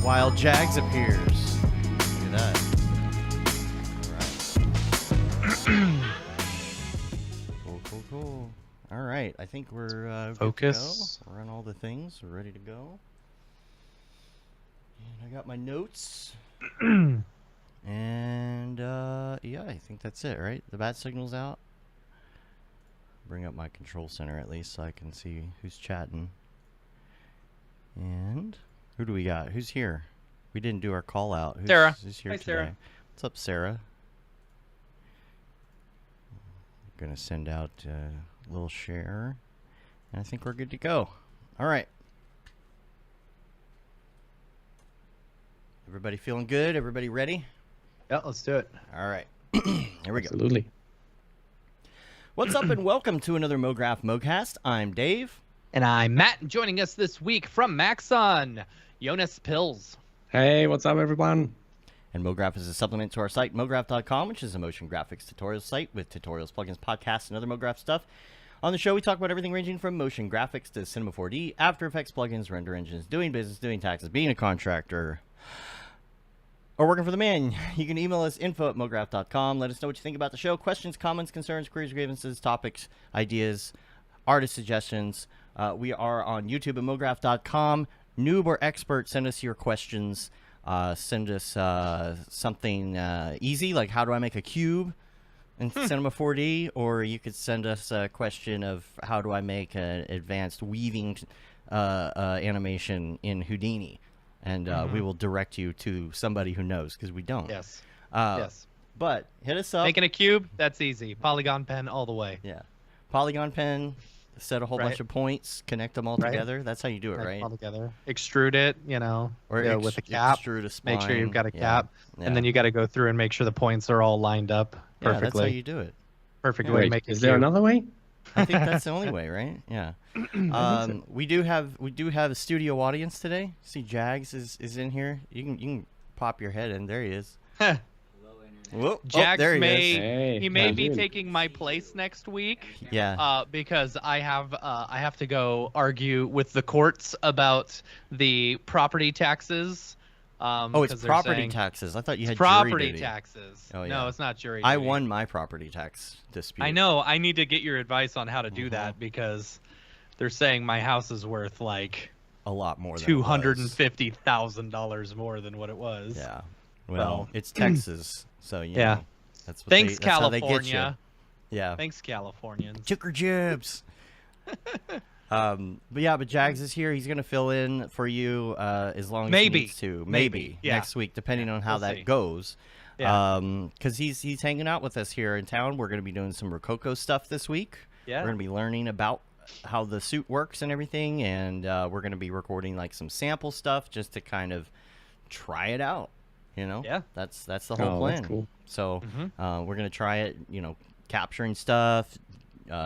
Wild Jags appears. Look at that. All right. Cool. All right. I think we're Focus. good to go. We're on all the things. We're ready to go. And I got my notes. And yeah, I think that's it, right? The bat signal's out. Bring up my control center at least so I can see who's chatting. And who do we got? Who's here? We didn't do our call out. Sarah. Who's here Hi, today? Sarah. What's up, Sarah? I'm going to send out a little share. And I think we're good to go. All right. Everybody feeling good? Everybody ready? Yeah, let's do it. All right. Here we go. Absolutely. What's up and welcome to another Mograph Mogcast. I'm Dave. And I'm Matt, and joining us this week from Maxon, Jonas Pilz. Hey, what's up, everyone? And Mograph is a supplement to our site, mograph.com, which is a motion graphics tutorial site with tutorials, plugins, podcasts, and other Mograph stuff. On the show, we talk about everything ranging from motion graphics to Cinema 4D, After Effects plugins, render engines, doing business, doing taxes, being a contractor, or working for the man. You can email us info@mograph.com. Let us know what you think about the show. Questions, comments, concerns, queries, grievances, topics, ideas, artist suggestions. We are on YouTube at mograph.com. Noob or expert, send us your questions. Send us something easy, like how do I make a cube in Cinema 4D? Or you could send us a question of how do I make an advanced weaving animation in Houdini. And we will direct you to somebody who knows, because we don't. Yes. Yes. But hit us up. Making a cube, that's easy. Polygon pen all the way. Yeah. Polygon pen, set a whole bunch of points, connect them all together. That's how you do it, right? All together. Extrude it, Or with a cap. Extrude a spline. Make sure you've got a cap. Yeah. And then you got to go through and make sure the points are all lined up perfectly. Yeah, that's how you do it. Perfect Yeah. way to Wait, make it. is there another way? I think that's the only way, right? Yeah. We do have a studio audience today. See, Jags is in here. You can pop your head in. There he is. Whoa. Jax there he may is. Hey, he may how be you doing? taking my place next week. Yeah. Because I have to go argue with the courts about the property taxes. Oh, it's 'cause they're property saying taxes. I thought you had it's property jury duty. taxes. Oh, yeah. No, it's not jury I duty. won my property tax dispute. I know. I need to get your advice on how to do that because they're saying my house is worth like a lot more than it was. $250,000 more than what it was. Yeah. Well, it's Texas, so you Yeah. know, that's what Thanks, that's how they California. get you. Yeah. Thanks, Californians. Chicker jibs. But Jags is here. He's gonna fill in for you as long as he needs to. Maybe Yeah. next week, depending on how We'll that see. goes. Yeah. Because he's hanging out with us here in town. We're gonna be doing some Rococo stuff this week. Yeah. We're gonna be learning about how the suit works and everything, and we're gonna be recording like some sample stuff just to kind of try it out. You know. Yeah. That's the whole Oh, plan. that's cool. So we're gonna try it. Capturing stuff.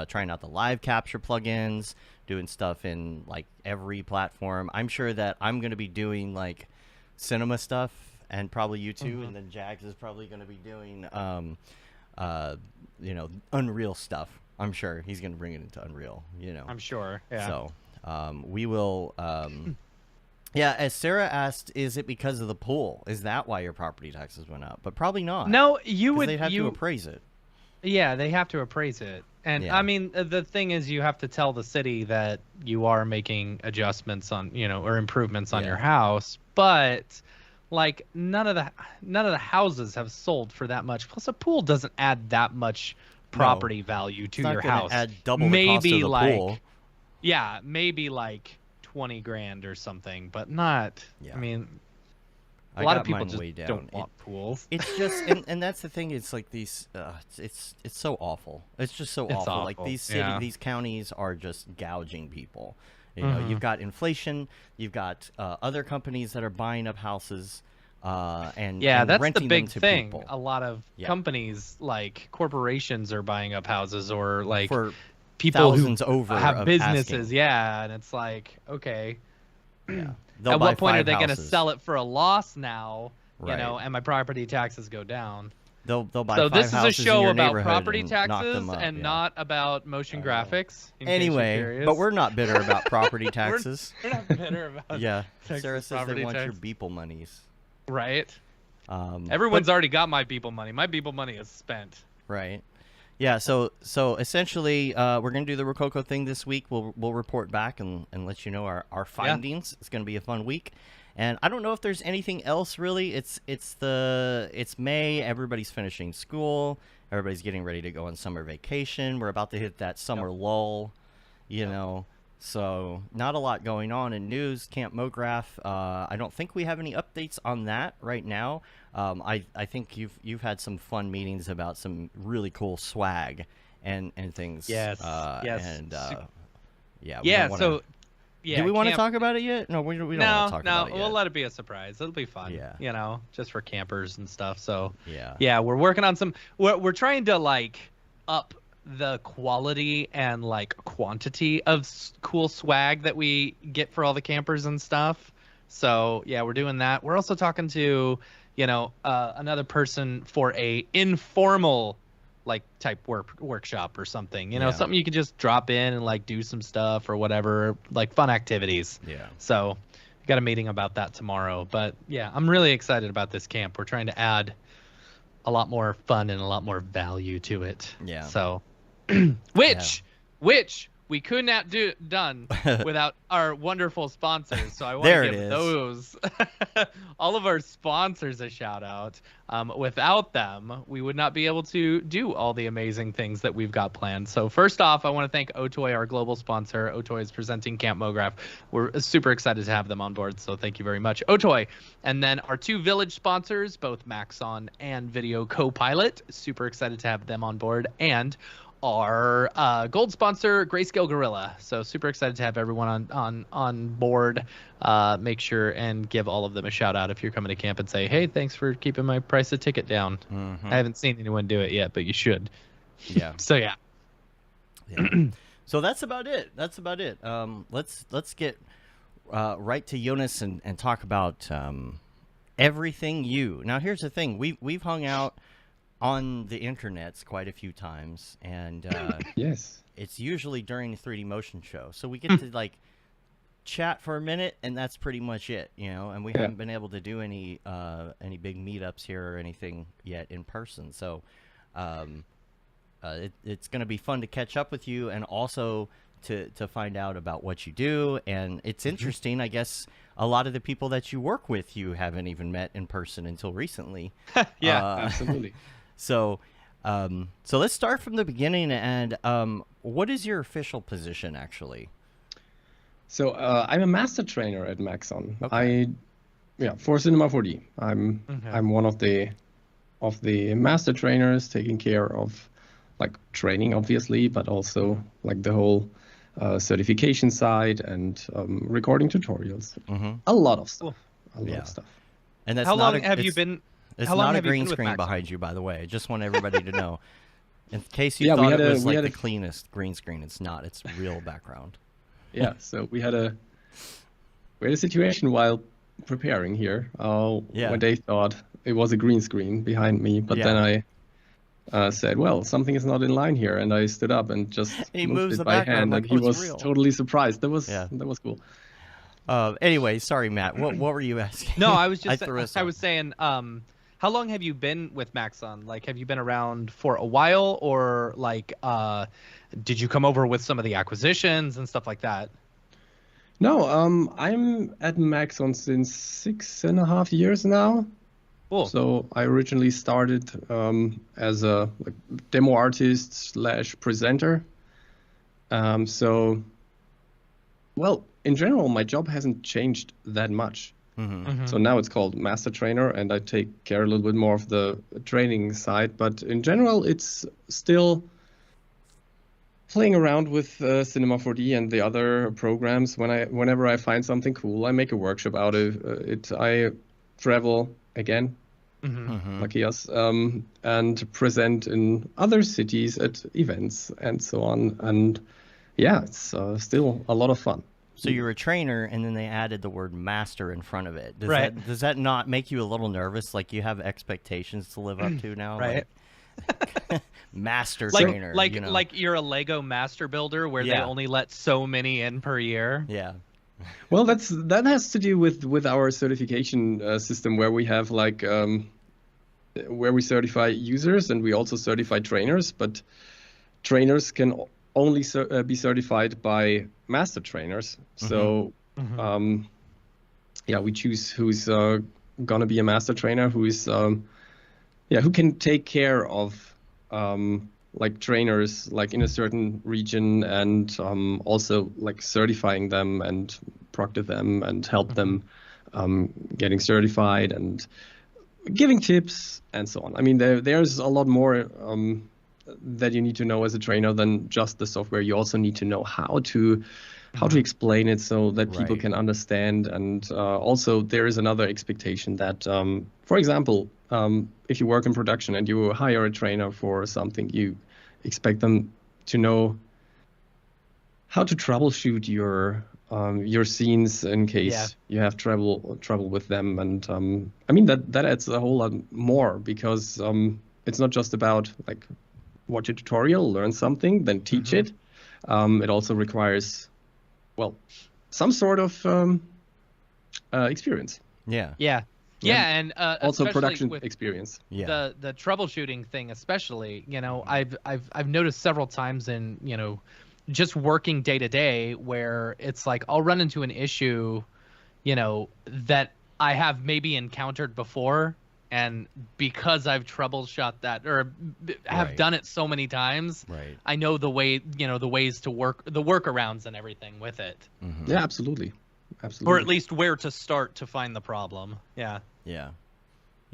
Trying out the live capture plugins, doing stuff in like every platform. I'm sure that I'm going to be doing like cinema stuff and probably YouTube, and then Jags is probably going to be doing, Unreal stuff. I'm sure he's going to bring it into Unreal, I'm sure. Yeah. So we will, yeah, as Sarah asked, is it because of the pool? Is that why your property taxes went up? But probably not. No, you 'cause would. they'd have to appraise it. Yeah, they have to appraise it. And Yeah. I mean, the thing is, you have to tell the city that you are making adjustments on, or improvements on your house. But like none of the houses have sold for that much. Plus, a pool doesn't add that much property value to It's not your gonna house. add double the cost of the pool. Yeah, maybe like 20 grand or something, but not. Yeah. I mean, I a lot got of people mine just way down. don't want pools. It's just, and that's the thing. It's like these. It's so awful. It's just so awful. Like awful, these yeah. these counties are just gouging people. You've got inflation. You've got other companies that are buying up houses, and Yeah, that's the renting big them to thing. people. A lot of Yeah. companies, like corporations, are buying up houses, or like For people who thousands over have of businesses. asking. Yeah, and it's like, okay, Yeah. They'll at buy what point are 5 they going to houses. sell it for a loss now? Right. And my property taxes go down. They'll buy So 5 this is a houses in show your about neighborhood property and knock taxes them up, and yeah. not about motion graphics. In case you're Anyway, curious. but we're not bitter about property taxes. We're not bitter about Yeah, Texas Sarah says they property want your tax. Beeple monies. Right. But- Everyone's already got my Beeple money. My Beeple money is spent. Right. Yeah, so essentially, we're gonna do the Rococo thing this week. We'll report back and let you know our findings. It's gonna be a fun week, and I don't know if there's anything else really. It's May. Everybody's finishing school. Everybody's getting ready to go on summer vacation. We're about to hit that summer lull, you know. So not a lot going on in news. Camp Mograph. I don't think we have any updates on that right now. I think you've had some fun meetings about some really cool swag and things. Yes. Yes. And yeah. Yeah. Wanna, so. Yeah. do we want to camp- talk about it yet? No, we don't want to talk about it yet. We'll let it be a surprise. It'll be fun. Yeah. You know, just for campers and stuff. So. Yeah. Yeah, we're working on some. We're trying to like up the quality and like quantity of cool swag that we get for all the campers and stuff. So yeah, we're doing that. We're also talking to, another person for a informal like type workshop or something. Something you can just drop in and like do some stuff or whatever, like fun activities. Yeah. So we got a meeting about that tomorrow. But yeah, I'm really excited about this camp. We're trying to add a lot more fun and a lot more value to it. Yeah. So which we could not done without our wonderful sponsors. So I want to give those all of our sponsors a shout out. Without them, we would not be able to do all the amazing things that we've got planned. So first off, I want to thank Otoy, our global sponsor. Otoy is presenting Camp Mograph. We're super excited to have them on board. So thank you very much, Otoy. And then our 2 village sponsors, both Maxon and Video Copilot. Super excited to have them on board. And our gold sponsor, Grayscale Gorilla. So super excited to have everyone on board. Make sure and give all of them a shout out if you're coming to camp and say, hey, thanks for keeping my price of ticket down. Mm-hmm. I haven't seen anyone do it yet, but you should. Yeah. So yeah. So that's about it. Let's get right to Jonas and talk about everything you. Now here's the thing. We've hung out on the internets quite a few times, and Yes. it's usually during the 3D motion show, so we get to like chat for a minute, and that's pretty much it, and we haven't been able to do any big meetups here or anything yet in person, so it's going to be fun to catch up with you and also to find out about what you do. And it's interesting, I guess a lot of the people that you work with you haven't even met in person until recently. Absolutely. So let's start from the beginning. And what is your official position, actually? So I'm a master trainer at Maxon. Okay. For Cinema 4D. I'm one of the master trainers taking care of like training, obviously, but also like the whole certification side and recording tutorials. Mm-hmm. A lot of stuff. Cool. A lot of stuff. And that's How not long have you been? It's How long not a have you green been with screen Maxon? behind you, by the way. I just want everybody to know. In case you Yeah, we thought had it a- was we like had the a- cleanest green screen, it's not. It's real background. Yeah, so we had a situation while preparing here. When they thought it was a green screen behind me, but then I said, well, something is not in line here, and I stood up and just He moved moves it the by background hand, like, and he oh, it's was real. totally surprised. That was cool. Anyway, sorry, Matt. What were you asking? No, I was just threw us I off. was saying, how long have you been with Maxon? Like, have you been around for a while, or like, did you come over with some of the acquisitions and stuff like that? No, I'm at Maxon since 6.5 years now. Cool. So I originally started as a demo artist / presenter. Well, in general, my job hasn't changed that much. Mm-hmm. So now it's called master trainer, and I take care a little bit more of the training side. But in general, it's still playing around with Cinema 4D and the other programs. Whenever I find something cool, I make a workshop out of it. I travel again, lucky us, and present in other cities at events and so on. And yeah, it's still a lot of fun. So you're a trainer, and then they added the word master in front of it. Does that not make you a little nervous? Like you have expectations to live up to now? Right. Like, master Like, trainer. like, you know? like you're a Lego master builder where they Yeah. only let so many in per year. Yeah. Well, that has to do with our certification system, where we have like where we certify users and we also certify trainers, but trainers can only be certified by master trainers. So yeah, we choose who's gonna be a master trainer, who is who can take care of like trainers like in a certain region, and also like certifying them and proctor them and help them getting certified and giving tips and so on. I mean, there's a lot more that you need to know as a trainer than just the software. You also need to know how to explain it so that people can understand. And also there is another expectation that, for example, if you work in production and you hire a trainer for something, you expect them to know how to troubleshoot your scenes in case you have trouble with them. And I mean that adds a whole lot more, because it's not just about like watch a tutorial, learn something, then teach it. It also requires, well, some sort of experience. Yeah, and Also especially production with experience. the troubleshooting thing, especially, you know, I've noticed several times in, you know, just working day to day, where it's like I'll run into an issue, you know, that I have maybe encountered before, and because I've troubleshot that or have done it so many times, I know the way, you know, the ways to work, the workarounds and everything with it. Yeah, absolutely. Or at least where to start to find the problem. Yeah.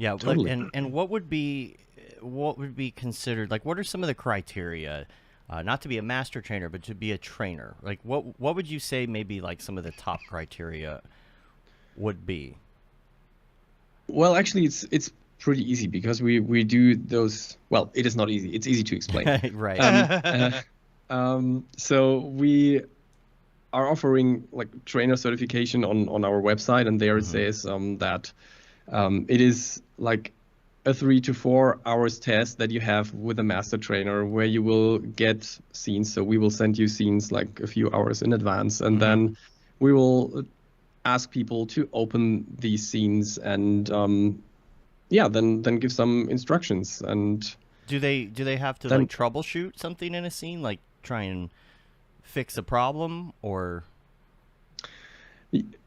Totally. And what would be considered, like, what are some of the criteria, not to be a master trainer, but to be a trainer? Like, what would you say maybe like some of the top criteria would be? Well, actually, it's pretty easy, because we do those. Well, it is not easy. It's easy to explain. So we are offering like trainer certification on our website, and there it says that it is like a 3 to 4 hours test that you have with a master trainer, where you will get scenes. So we will send you scenes like a few hours in advance, and then we will ask people to open these scenes and then give some instructions. And do they have to like troubleshoot something in a scene, like try and fix a problem, or?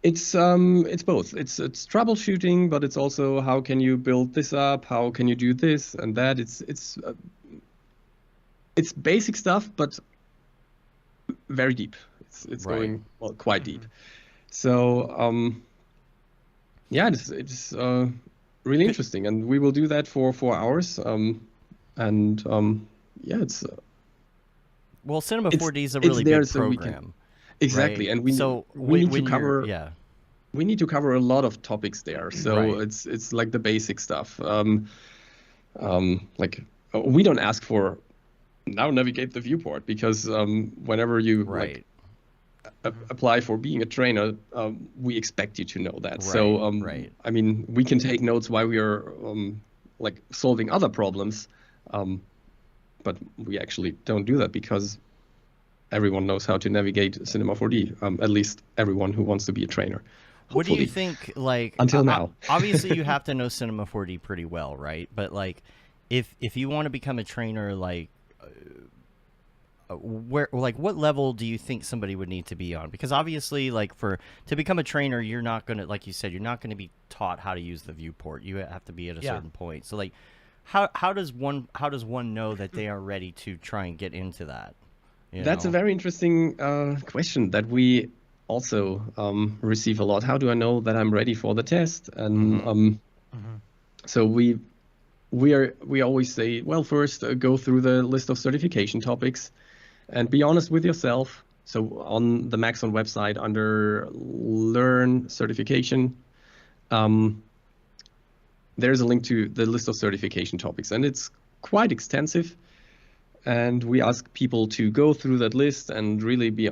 It's both. It's troubleshooting, but it's also how can you build this up, how can you do this and that. It's basic stuff, but very deep. It's going quite deep. So it's really interesting, and we will do that for 4 hours. It's well, Cinema 4D is a really big program. Exactly, right? And we need to cover. We need to cover a lot of topics there. So it's like the basic stuff. Like we don't ask for now navigate the viewport, because whenever you like apply for being a trainer, we expect you to know that. So I mean, we can take notes while we are like solving other problems, but we actually don't do that, because everyone knows how to navigate Cinema 4D, at least everyone who wants to be a trainer. What do you think, like, until now? Obviously, you have to know Cinema 4D pretty well, right? But, like, if you want to become a trainer, like, what level do you think somebody would need to be on? Because obviously, like, to become a trainer, you're not going to, like you said, you're not going to be taught how to use the viewport. You have to be at a certain point. So, like, how does one know that they are ready to try and get into that? That's a very interesting question that we also receive a lot. How do I know that I'm ready for the test? And so we always say, well, first go through the list of certification topics and be honest with yourself. So on the Maxon website, under Learn Certification, there's a link to the list of certification topics, and it's quite extensive. And we ask people to go through that list and really be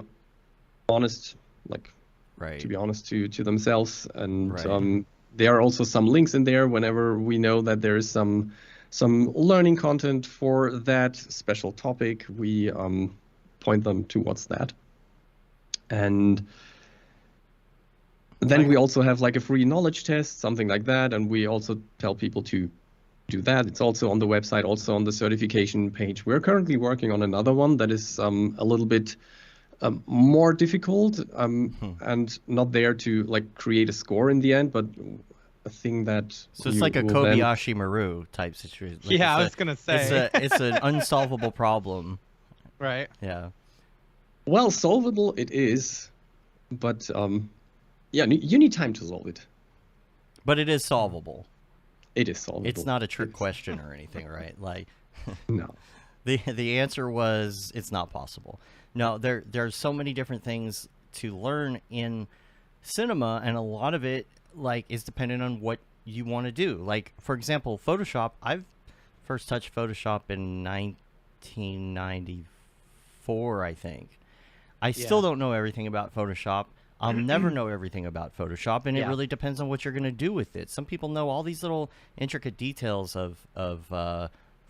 honest, like Right. to be honest, to themselves. And Right. there are also some links in there whenever we know that there is some learning content for that special topic. We point them towards that. And then we also have like a free knowledge test, something like that. And we also tell people to do that. It's also on the website, also on the certification page. We're currently working on another one that is a little bit more difficult and not there to like create a score in the end, but a thing that So it's like a Kobayashi Maru type situation. Like I was gonna say it's an unsolvable problem. Right. Yeah. Well, solvable it is, but yeah, you need time to solve it. But it is solvable. It is solvable. It's not a trick question or anything, right? Like, no. The answer was it's not possible. No, there's so many different things to learn in cinema, and a lot of it like is dependent on what you want to do. Like, for example, Photoshop. I've first touched Photoshop in 1994, I think. I still don't know everything about Photoshop. I'll never know everything about Photoshop, and it really depends on what you're going to do with it. Some people know all these little intricate details of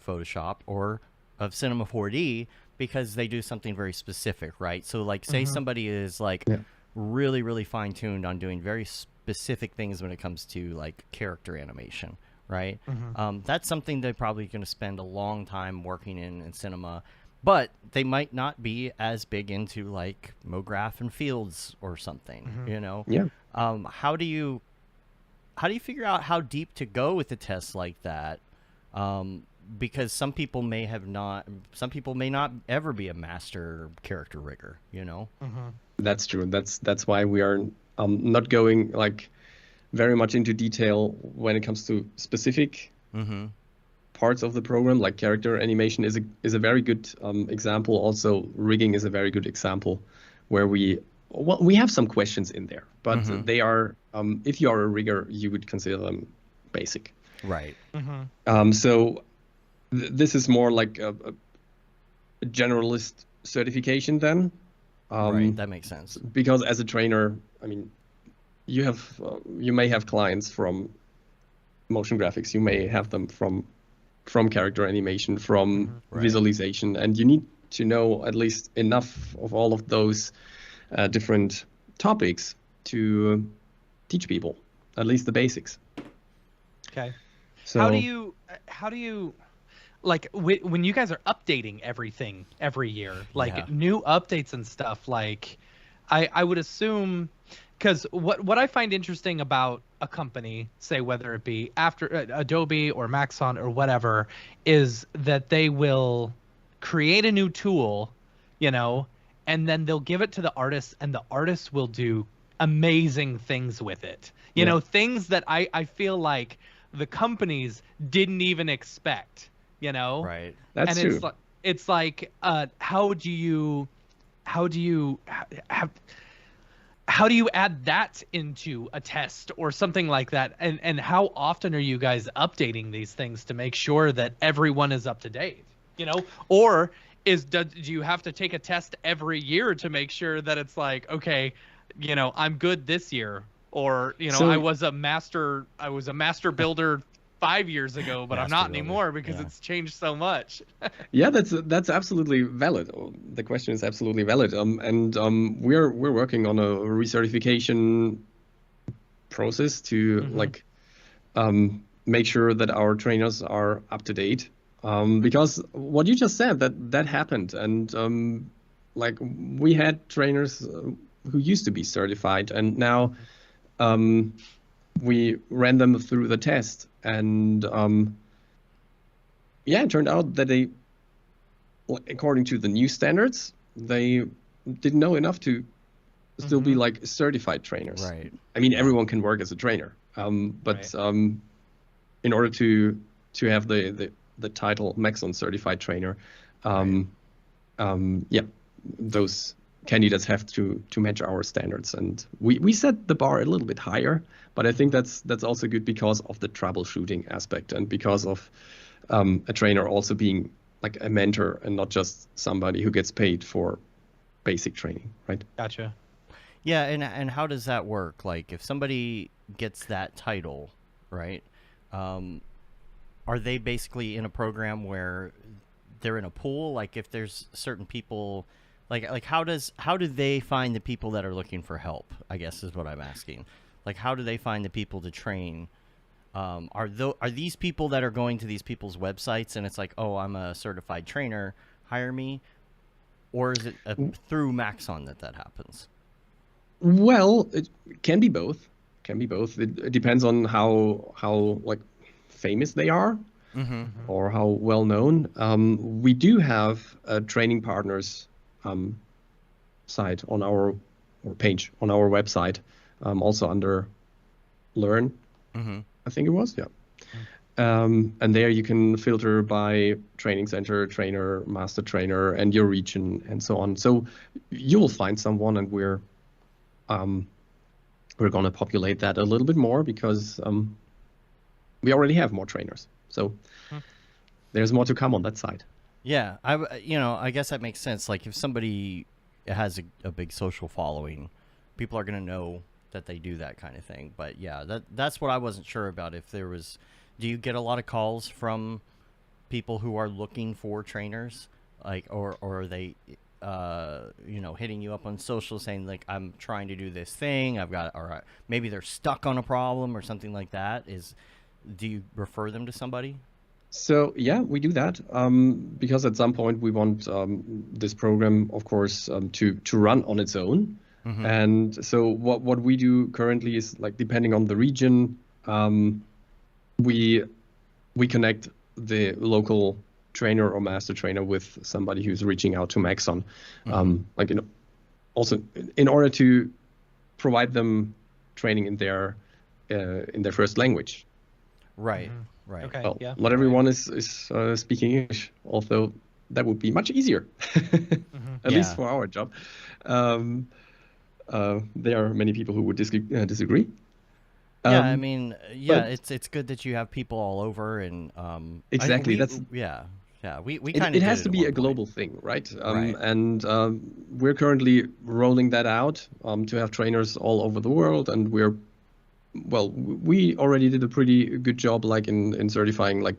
Photoshop or of Cinema 4D because they do something very specific, right? So, like, say somebody is, like, really, really fine-tuned on doing very specific things when it comes to, like, character animation, right? That's something they're probably going to spend a long time working in cinema. But they might not be as big into like Mograph and Fields or something, you know? Yeah. How do you figure out how deep to go with a test like that? Because some people may not ever be a master character rigger, you know? That's true. That's why we are not going like very much into detail when it comes to specific parts of the program. Like character animation is a very good example. Also, rigging is a very good example, where we have some questions in there, but they are if you are a rigger, you would consider them basic. Right. So this is more like a generalist certification then. Right. That makes sense. Because as a trainer, I mean, you may have clients from motion graphics, you may have them from character animation, from visualization, and you need to know at least enough of all of those different topics to teach people at least the basics. Okay. So how do you like when you guys are updating everything every year, like new updates and stuff, like I would assume, because what I find interesting about a company, say whether it be after Adobe or Maxon or whatever, is that they will create a new tool, you know, and then they'll give it to the artist, and the artist will do amazing things with it. You know, things that I feel like the companies didn't even expect, you know? Right. That's and true. It's like how do you add that into a test or something like that? And how often are you guys updating these things to make sure that everyone is up to date, you know? Or do you have to take a test every year to make sure that it's like, okay, you know, I'm good this year, or, you know, So, I was a master builder 5 years ago, but I'm not Master builder, anymore because yeah. it's changed so much. yeah, that's absolutely valid. The question is absolutely valid. And we're working on a recertification process to like make sure that our trainers are up to date. Because what you just said, that happened, and like we had trainers who used to be certified, and now we ran them through the test, and yeah, it turned out that they, according to the new standards, they didn't know enough to still be like certified trainers. Right. I mean, everyone can work as a trainer, but in order to have the title Maxon certified trainer, yeah, those candidates have to match our standards, and we set the bar a little bit higher. But I think that's also good because of the troubleshooting aspect, and because of a trainer also being like a mentor and not just somebody who gets paid for basic training, right? Gotcha. Yeah, and how does that work? Like, if somebody gets that title, right? Um, are they basically in a program where they're in a pool? Like, if there's certain people, like how do they find the people that are looking for help? I guess is what I'm asking. Like, how do they find the people to train? Are these people that are going to these people's websites and it's like, oh, I'm a certified trainer, hire me, or is it through Maxon that happens? Well, it can be both. Can be both. It depends on how like famous they are or how well known. We do have a training partners site on our or page on our website, also under Learn. I think it was, yeah. And there you can filter by training center, trainer, master trainer, and your region, and so on. So you will find someone, and we're going to populate that a little bit more because we already have more trainers. So there's more to come on that side. Yeah, I guess that makes sense. Like, if somebody has a big social following, people are going to know that they do that kind of thing. But yeah, that's what I wasn't sure about. If there was, do you get a lot of calls from people who are looking for trainers, like, or are they, hitting you up on social saying like, I'm trying to do this thing, or maybe they're stuck on a problem or something like that? Do you refer them to somebody? So yeah, we do that because at some point we want this program, of course, to run on its own. And so what we do currently is, like, depending on the region, we connect the local trainer or master trainer with somebody who's reaching out to Maxon, also in order to provide them training in their first language. Right. Right. Okay. Well, Yeah. not everyone is speaking English, although that would be much easier, at least for our job. There are many people who would disagree. Yeah, I mean, it's good that you have people all over, and exactly. We kind of it has to be a global thing, right? Right. And we're currently rolling that out to have trainers all over the world, and we already did a pretty good job, like in certifying like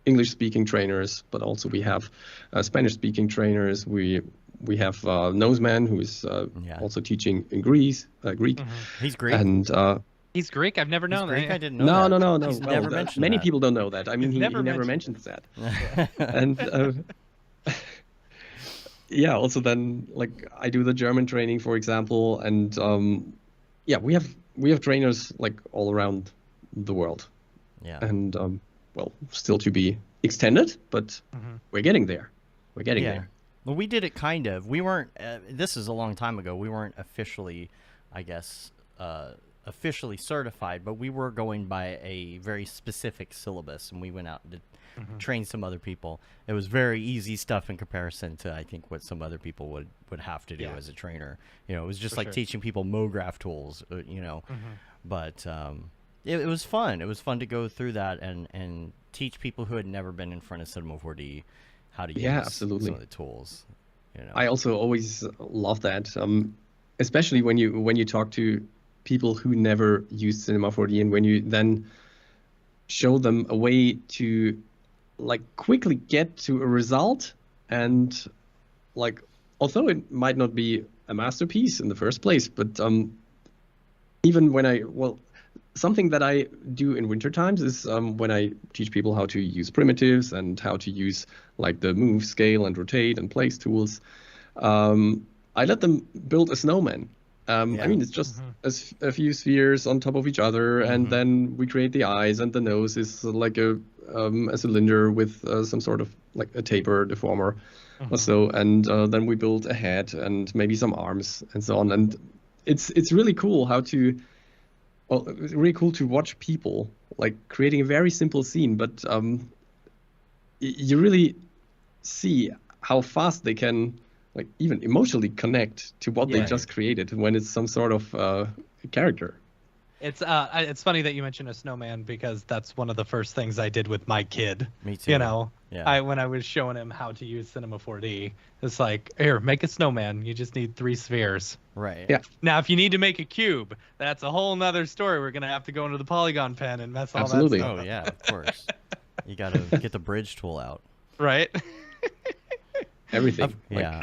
English speaking trainers, but also we have Spanish speaking trainers. We have Noseman, who is also teaching in Greek. He's Greek. And he's Greek. I've never known Greek? that. I didn't know that. No. He's Well, never mentioned many that. people don't know that. I mean, he never never mentions that. And also then, like, I do the German training, for example, and we have trainers like all around the world. Yeah. And still to be extended, but we're getting there. We're getting there. Well, we did it kind of. We weren't. This is a long time ago. We weren't officially, I guess, officially certified, but we were going by a very specific syllabus, and we went out to train some other people. It was very easy stuff in comparison to, I think, what some other people would have to do as a trainer. It was just like teaching people Mograph tools, But it was fun. It was fun to go through that and teach people who had never been in front of Cinema 4D how to use absolutely. some of the tools. I also always love that, especially when you talk to people who never used Cinema 4D, and when you then show them a way to like quickly get to a result, and like, although it might not be a masterpiece in the first place, but even when something that I do in winter times is when I teach people how to use primitives and how to use like the move, scale, and rotate and place tools. I let them build a snowman. I mean, it's just a few spheres on top of each other, and then we create the eyes, and the nose is like a cylinder with some sort of like a taper deformer or so, and then we build a head and maybe some arms and so on. And it's really cool it's really cool to watch people like creating a very simple scene, but you really see how fast they can like even emotionally connect to what they just created when it's some sort of character. It's funny that you mentioned a snowman because that's one of the first things I did with my kid. Me too. You know, Yeah. when I was showing him how to use Cinema 4D, it's like, here, make a snowman. You just need 3 spheres. Right. Yeah. Now, if you need to make a cube, that's a whole nother story. We're gonna have to go into the polygon pen and mess all Absolutely. that stuff Oh up. yeah, of course. You got to get the bridge tool out. Right. Everything. Yeah.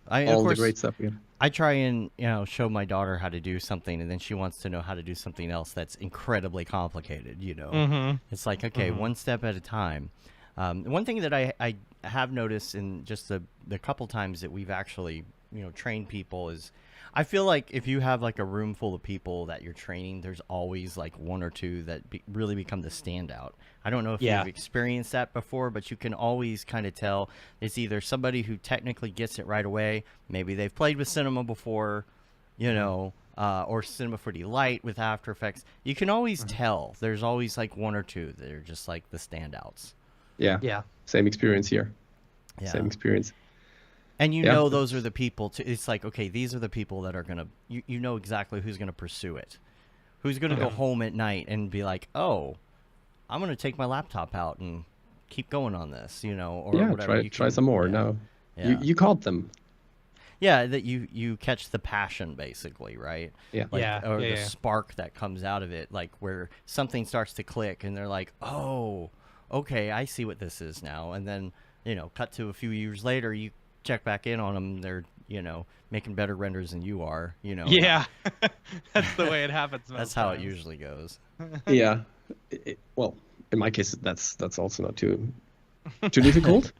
Like, Of all the course, great stuff. Yeah. I try and show my daughter how to do something, and then she wants to know how to do something else that's incredibly complicated. Mm-hmm. It's like, okay, one step at a time. One thing that I have noticed in just the couple times that we've actually trained people is, I feel like if you have like a room full of people that you're training, there's always like one or two that really become the standout. I don't know if you've experienced that before, but you can always kind of tell it's either somebody who technically gets it right away, maybe they've played with Cinema before, or Cinema 4D Lite with After Effects. You can always tell. There's always like one or two that are just like the standouts. Yeah. Yeah. Same experience here. Yeah. Same experience. And know those are the people. It's like, okay, these are the people that are going to, you know exactly who's going to pursue it. Who's going to go home at night and be like, oh, I'm going to take my laptop out and keep going on this, or whatever. Try some more. No. Yeah. You caught them. Yeah, that you catch the passion, basically, right? Yeah. Like, or the spark that comes out of it, like where something starts to click and they're like, oh, okay, I see what this is now. And then, cut to a few years later, you check back in on them, they're making better renders than you are. Yeah. That's the way it happens. That's how it usually goes. Yeah. Well, in my case, that's also not too difficult.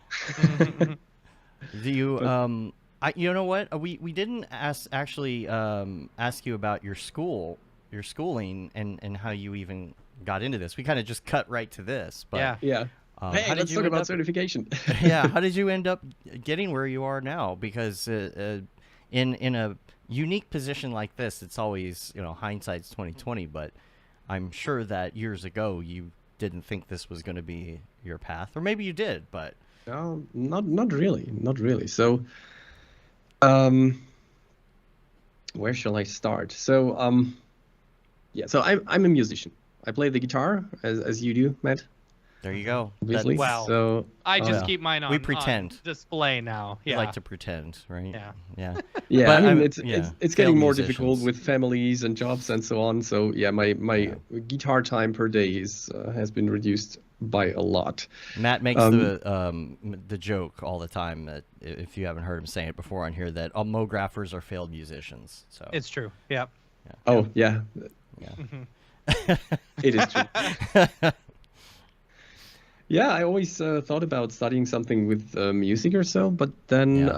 Do you you know what, we didn't actually ask you about your schooling and how you even got into this. We kind of just cut right to this, but Yeah. Hey, let's talk about certification. Yeah, how did you end up getting where you are now? Because in a unique position like this, it's always hindsight's 2020. But I'm sure that years ago you didn't think this was going to be your path, or maybe you did, but no, not really. So, where shall I start? So, so I'm a musician. I play the guitar as you do, Matt. There you go. Obviously. Wow. So I just keep mine on. We pretend. On display now. Yeah. We like to pretend, right? Yeah. Yeah. yeah, But I mean, I'm- it's getting more musicians. difficult with families and jobs and so on. So yeah, my guitar time per day has been reduced by a lot. Matt makes the joke all the time that, if you haven't heard him say it before on here, that all Mographers are failed musicians. So It's true. Yep. Oh yeah, yeah. it is true. Yeah, I always thought about studying something with music or so, but then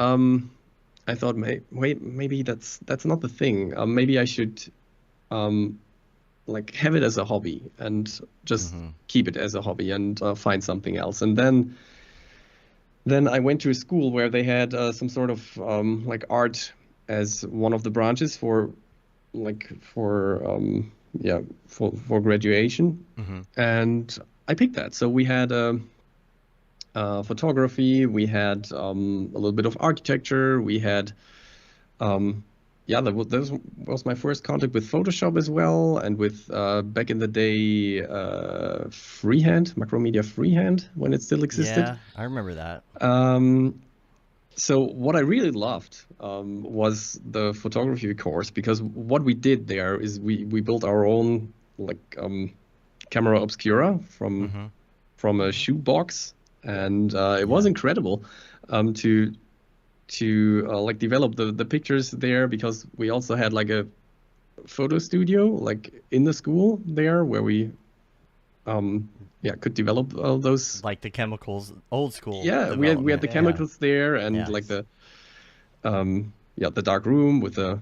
I thought, maybe that's not the thing. Maybe I should like have it as a hobby and just keep it as a hobby and find something else. And then I went to a school where they had some sort of like art as one of the branches for graduation, and I picked that. So we had photography, we had a little bit of architecture, we had that was my first contact with Photoshop as well, and with back in the day freehand, Macromedia freehand, when it still existed. Yeah, I remember that. So what I really loved was the photography course, because what we did there is we built our own camera obscura from a shoebox, and it was incredible to develop the pictures there, because we also had like a photo studio in the school there where we could develop all those, like the chemicals, old school. We had the chemicals there, and the dark room with a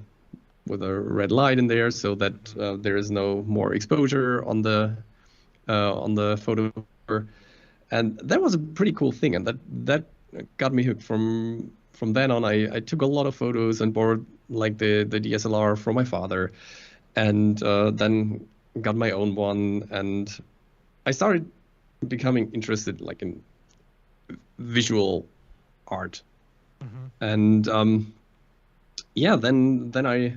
red light in there, so that there is no more exposure on the photo. And that was a pretty cool thing, and that got me hooked. From then on, I took a lot of photos and borrowed the DSLR from my father, and then got my own one, and I started becoming interested in visual art. And then I,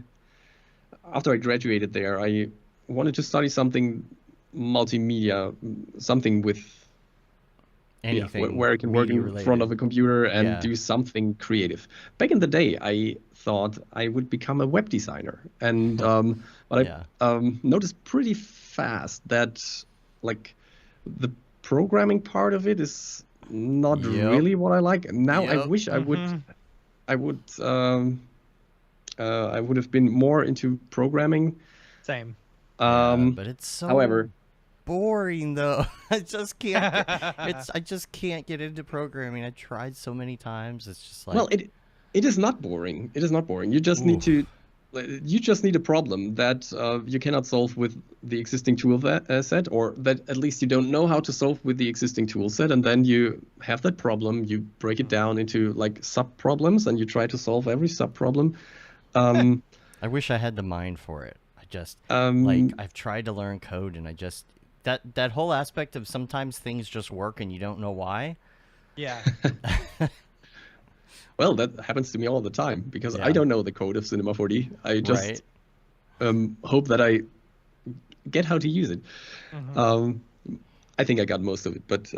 after I graduated there, I wanted to study something multimedia, something with Anything where I can work media in front of a computer and Yeah. do something creative. Back in the day, I thought I would become a web designer, and but Yeah. I noticed pretty fast that like the programming part of it is not Yep. really what I like. And now I Yep. wish I would have been more into programming. Same. Yeah, but it's so However, boring though. I just can't I just can't get into programming. I tried so many times. It's just like well, it is not boring. It is not boring. You just need Oof. a problem that you cannot solve with the existing tool set, or that at least you don't know how to solve with the existing tool set, and then you have that problem. You break it down into like sub problems, and you try to solve every sub problem. I wish I had the mind for it. I just like Um, I've tried to learn code and I just that whole aspect of sometimes things just work and you don't know why. Yeah. well, that happens to me all the time because Yeah. I don't know the code of Cinema 4D. I just Right. hope that I get how to use it. Mhm. I think I got most of it, but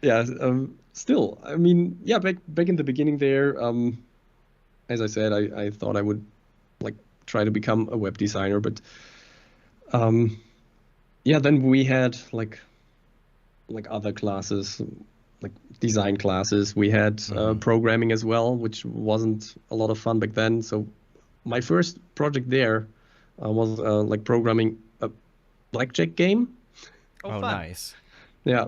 yeah, still, I mean, yeah, back in the beginning there, as I said, I thought I would like try to become a web designer, but yeah, then we had like other classes, like design classes. We had programming as well, which wasn't a lot of fun back then. So my first project there was like programming a blackjack game. Oh, Oh, fun. nice. Yeah,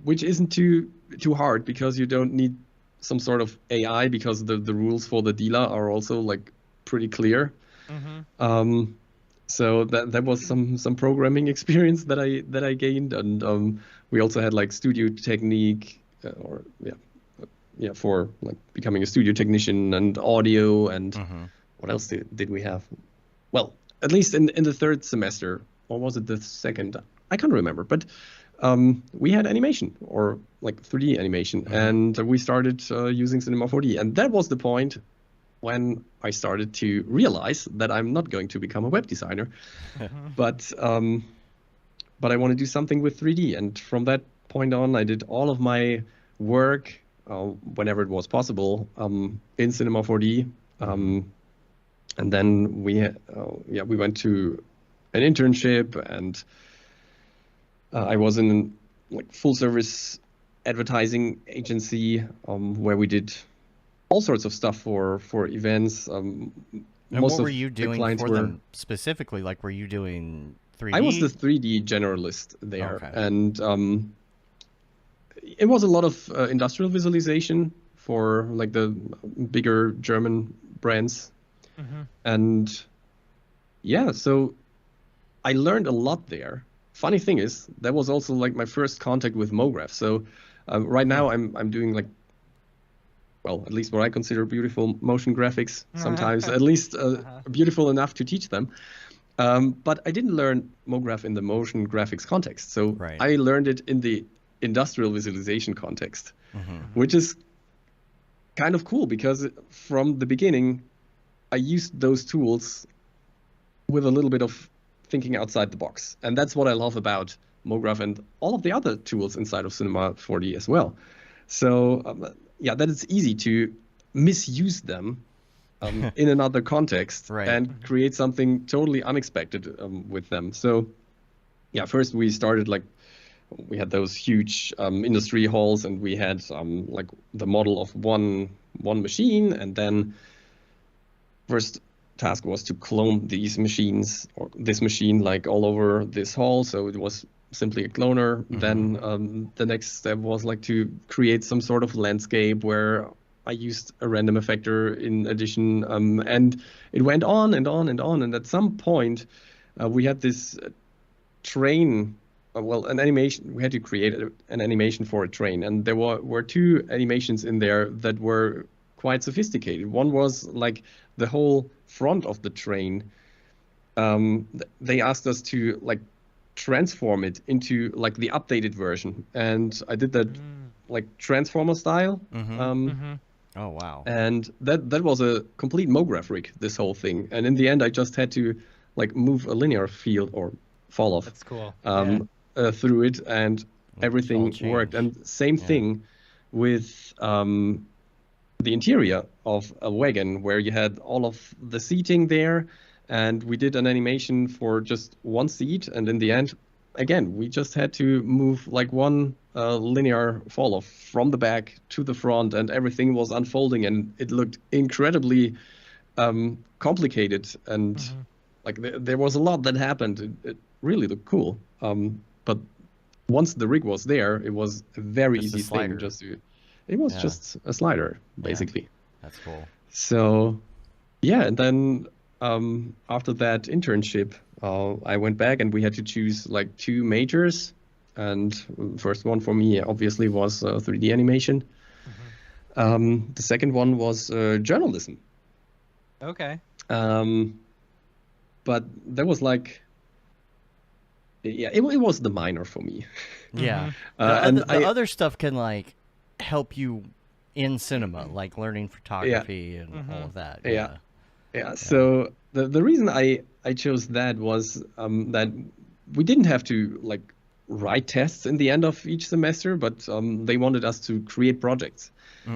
which isn't too hard because you don't need some sort of AI because the rules for the dealer are also like pretty clear. Mhm. So that was some programming experience that I gained, and we also had like studio technique or yeah for like becoming a studio technician and audio and what else did we have? Well, at least in the third semester, or was it the second? I can't remember, but we had animation or like 3D animation, and we started using Cinema 4D, and that was the point when I started to realize that I'm not going to become a web designer, but I want to do something with 3D. And from that point on, I did all of my work whenever it was possible in Cinema 4D. And then we went to an internship, and I was in like full service advertising agency where we did all sorts of stuff for events. And Most what were of you the doing clients for were. them specifically? Like, were you doing 3D? I was the 3D generalist there, Okay. and it was a lot of industrial visualization for like the bigger German brands, and yeah, so I learned a lot there. Funny thing is, that was also like my first contact with Mograph. So right now I'm doing like, well, at least what I consider beautiful motion graphics. Sometimes at least beautiful enough to teach them. But I didn't learn Mograph in the motion graphics context. So Right. I learned it in the industrial visualization context, which is kind of cool because from the beginning, I used those tools with a little bit of thinking outside the box. And that's what I love about Mograph and all of the other tools inside of Cinema 4D as well. So yeah, that it's easy to misuse them in another context Right. and create something totally unexpected with them. So yeah, first we started like, we had those huge industry halls, and we had like the model of one machine, and then first task was to clone these machines or this machine like all over this hall. So it was simply a cloner. Then the next step was like to create some sort of landscape where I used a random effector in addition, and it went on and on and on. And at some point, we had this train. Well, an animation. We had to create an animation for a train, and there were two animations in there that were quite sophisticated. One was like the whole front of the train. They asked us to like transform it into like the updated version, and I did that like transformer style. Oh, wow. And that was a complete Mograph rig, this whole thing. And in the end, I just had to like move a linear field or fall off That's cool. through it, and everything all worked. change. And same thing with the interior of a wagon, where you had all of the seating there, and we did an animation for just one seat, and in the end, again, we just had to move like one linear fall off from the back to the front, and everything was unfolding, and it looked incredibly complicated, and like there was a lot that happened. It really looked cool. But once the rig was there, it was a very Just a easy slider. thing. It was just a slider, basically. That's cool. So, yeah, and then after that internship, I went back and we had to choose like 2 majors. And first one for me, obviously, was 3D animation. The second one was journalism. Okay. But there was like, yeah, it was the minor for me. Yeah. And the other stuff can like help you in cinema, like learning photography and all of that. Yeah. So the reason I chose that was that we didn't have to like write tests in the end of each semester, but they wanted us to create projects.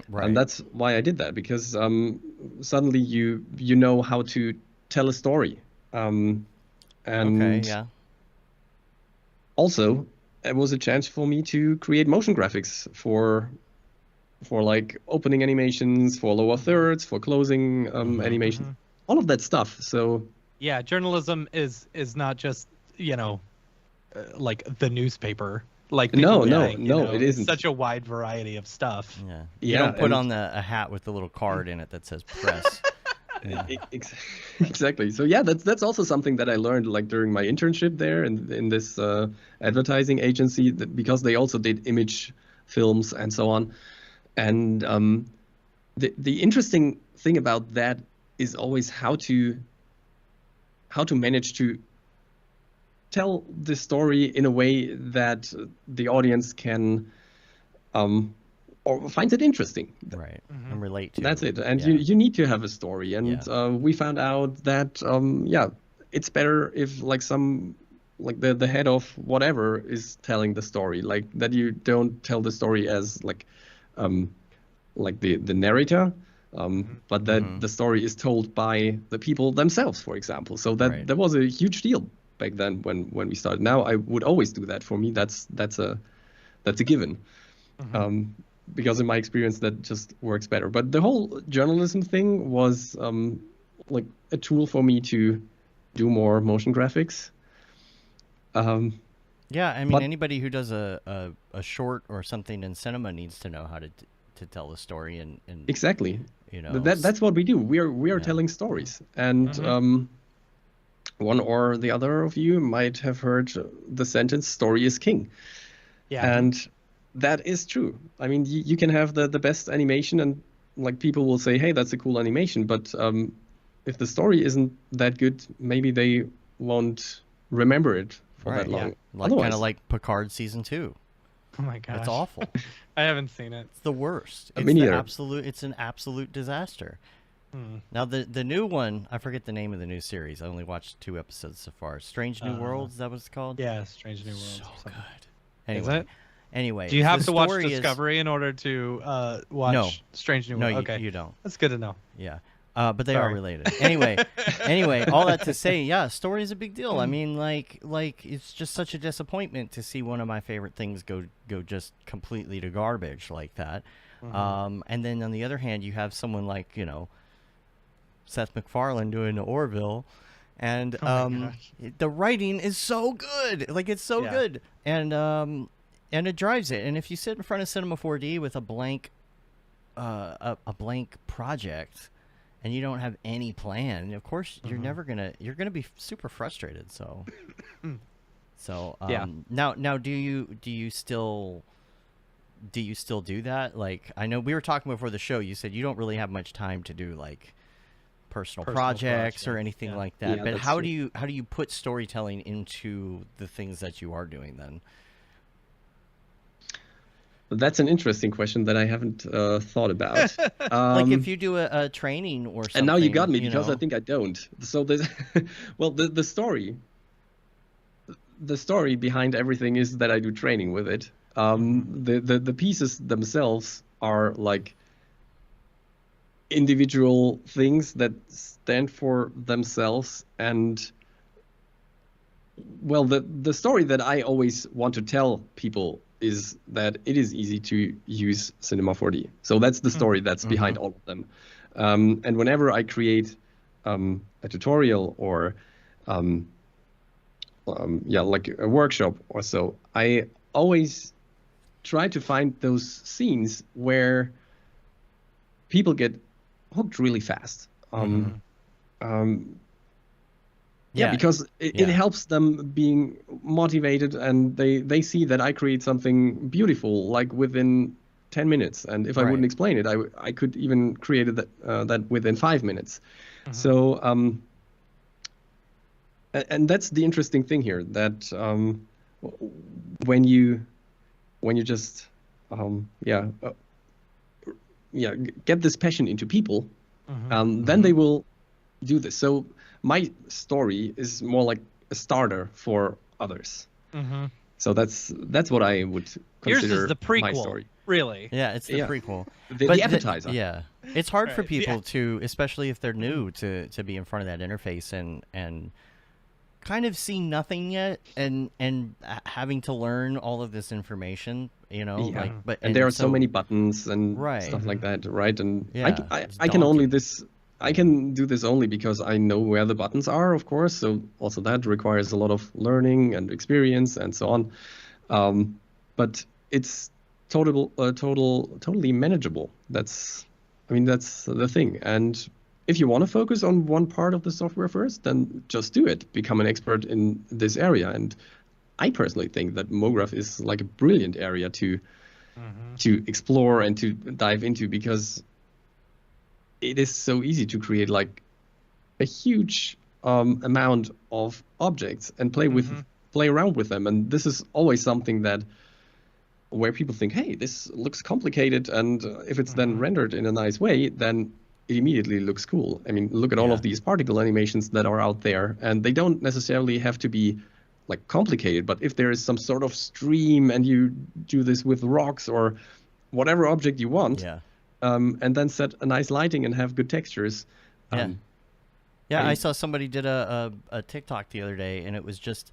Right. And that's why I did that, because suddenly you know how to tell a story. And Okay, yeah. also, it was a chance for me to create motion graphics for like opening animations, for lower thirds, for closing animation, all of that stuff. So yeah, journalism is not just, like the newspaper. Like people think, it isn't. It's such a wide variety of stuff. Yeah. You don't put on a hat with the little card in it that says press. Exactly. So yeah, that's also something that I learned like during my internship there in this advertising agency, because they also did image films and so on. And the interesting thing about that is always how to manage to tell the story in a way that the audience can or finds it interesting. Right. And relate to. That's it. And you need to have a story. And we found out that it's better if like the head of whatever is telling the story, like that you don't tell the story as like the narrator, but that the story is told by the people themselves, for example. So that was a huge deal back then when we started. Now I would always do that. For me, that's a given. Because in my experience that just works better. But the whole journalism thing was like a tool for me to do more motion graphics. Yeah, I mean, anybody who does a short or something in cinema needs to know how to tell a story and exactly. That's what we do. We are telling stories. And one or the other of you might have heard the sentence "story is king." Yeah. And that is true. I mean, you can have the best animation, and like people will say, "Hey, that's a cool animation," but if the story isn't that good, maybe they won't remember it for that long. Yeah. Kind of like Picard season 2. Oh my gosh, it's awful. I haven't seen it. It's the worst. It's It's an absolute disaster. Now the new one, I forget the name of the new series. I only watched 2 episodes so far. Strange New Worlds, is that what it's called? Yeah, Strange New Worlds. So good. Anyway, is it? Anyway, do you have to watch Discovery in order to watch Strange New Worlds? No, okay, you don't. That's good to know. Yeah, but they are related. Anyway, all that to say, yeah, story is a big deal. I mean, like it's just such a disappointment to see one of my favorite things go just completely to garbage like that. And then on the other hand, you have someone like Seth MacFarlane doing Orville, and the writing is so good. Like it's so good, and it drives it. And if you sit in front of Cinema 4D with a blank project, and you don't have any plan, of course you're gonna be super frustrated. So, now do you still do that? Like, I know we were talking before the show. You said you don't really have much time to do like personal projects or anything like that. Yeah, but how do you put storytelling into the things that you are doing then? That's an interesting question that I haven't thought about. Like if you do a training or something. And now you got me, because know? I think I don't. So this, well, the story behind everything is that I do training with it. The pieces themselves are like individual things that stand for themselves, and well, the story that I always want to tell people is that it is easy to use Cinema 4D. So that's the story that's behind all of them. And whenever I create a tutorial or like a workshop or so, I always try to find those scenes where people get hooked really fast. Yeah, because it helps them being motivated, and they see that I create something beautiful like within 10 minutes. And if I wouldn't explain it, I could even create that within 5 minutes. So and that's the interesting thing here, that when you just get this passion into people, then they will do this. So my story is more like a starter for others. So that's what I would consider. Yours is the prequel, my story. Really. Yeah, it's the prequel. The appetizer. It's hard for people to, especially if they're new, to be in front of that interface and kind of see nothing yet, and having to learn all of this information, and there are so many buttons and stuff like that, right? And I can do this only because I know where the buttons are, of course. So also that requires a lot of learning and experience and so on. But it's totally manageable. That's the thing. And if you want to focus on one part of the software first, then just do it. Become an expert in this area. And I personally think that Mograph is like a brilliant area to explore and to dive into, because it is so easy to create like a huge amount of objects and play around with them. And this is always something where people think, hey, this looks complicated, and if it's then rendered in a nice way, then it immediately looks cool. I mean, look at all of these particle animations that are out there, and they don't necessarily have to be like complicated, but if there is some sort of stream and you do this with rocks or whatever object you want, and then set a nice lighting and have good textures. I saw somebody did a TikTok the other day, and it was just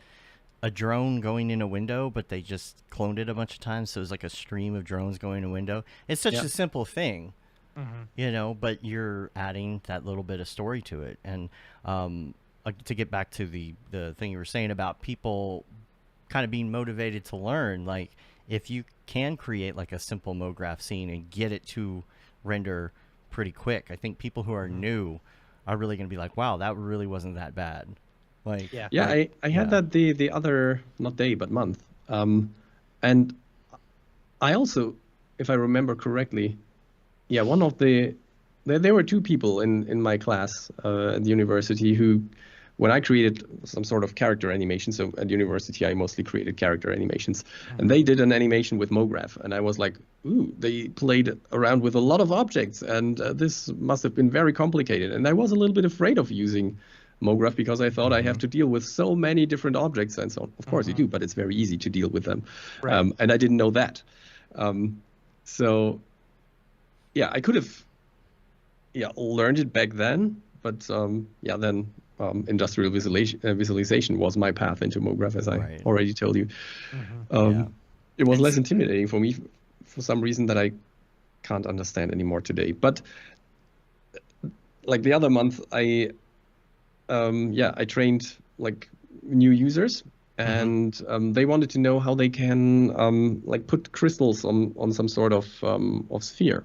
a drone going in a window, but they just cloned it a bunch of times, so it was like a stream of drones going in a window. It's such a simple thing, but you're adding that little bit of story to it. And to get back to the thing you were saying about people kind of being motivated to learn, like if you can create like a simple Mograph scene and get it to render pretty quick, I think people who are new are really going to be like, wow, that really wasn't that bad. Like I had that the other, not day but month, and I also, if I remember correctly, one of there were two people in my class at the university who, when I created some sort of character animation, so at university I mostly created character animations, and they did an animation with Mograph, and I was like, ooh, they played around with a lot of objects, and this must have been very complicated. And I was a little bit afraid of using Mograph because I thought I have to deal with so many different objects and so on. Of course you do, but it's very easy to deal with them. And I didn't know that. So I could have learned it back then, but then industrial visualization was my path into Mograph, as I already told you. It was less intimidating for me for some reason that I can't understand anymore today. But like the other month, I trained like new users, and they wanted to know how they can like put crystals on some sort of sphere,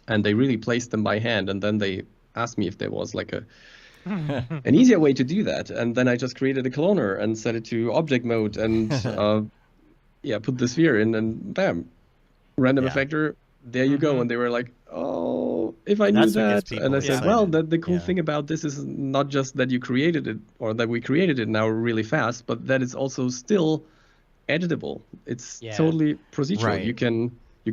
and they really placed them by hand, and then they asked me if there was like an easier way to do that, and then I just created a cloner and set it to object mode and put the sphere in, and bam, random effector, there you go. And they were like, oh, if I knew that. And I said, well, the cool thing about this is not just that you created it, or that we created it now really fast, but that it's also still editable. It's Yeah. totally procedural. Right. You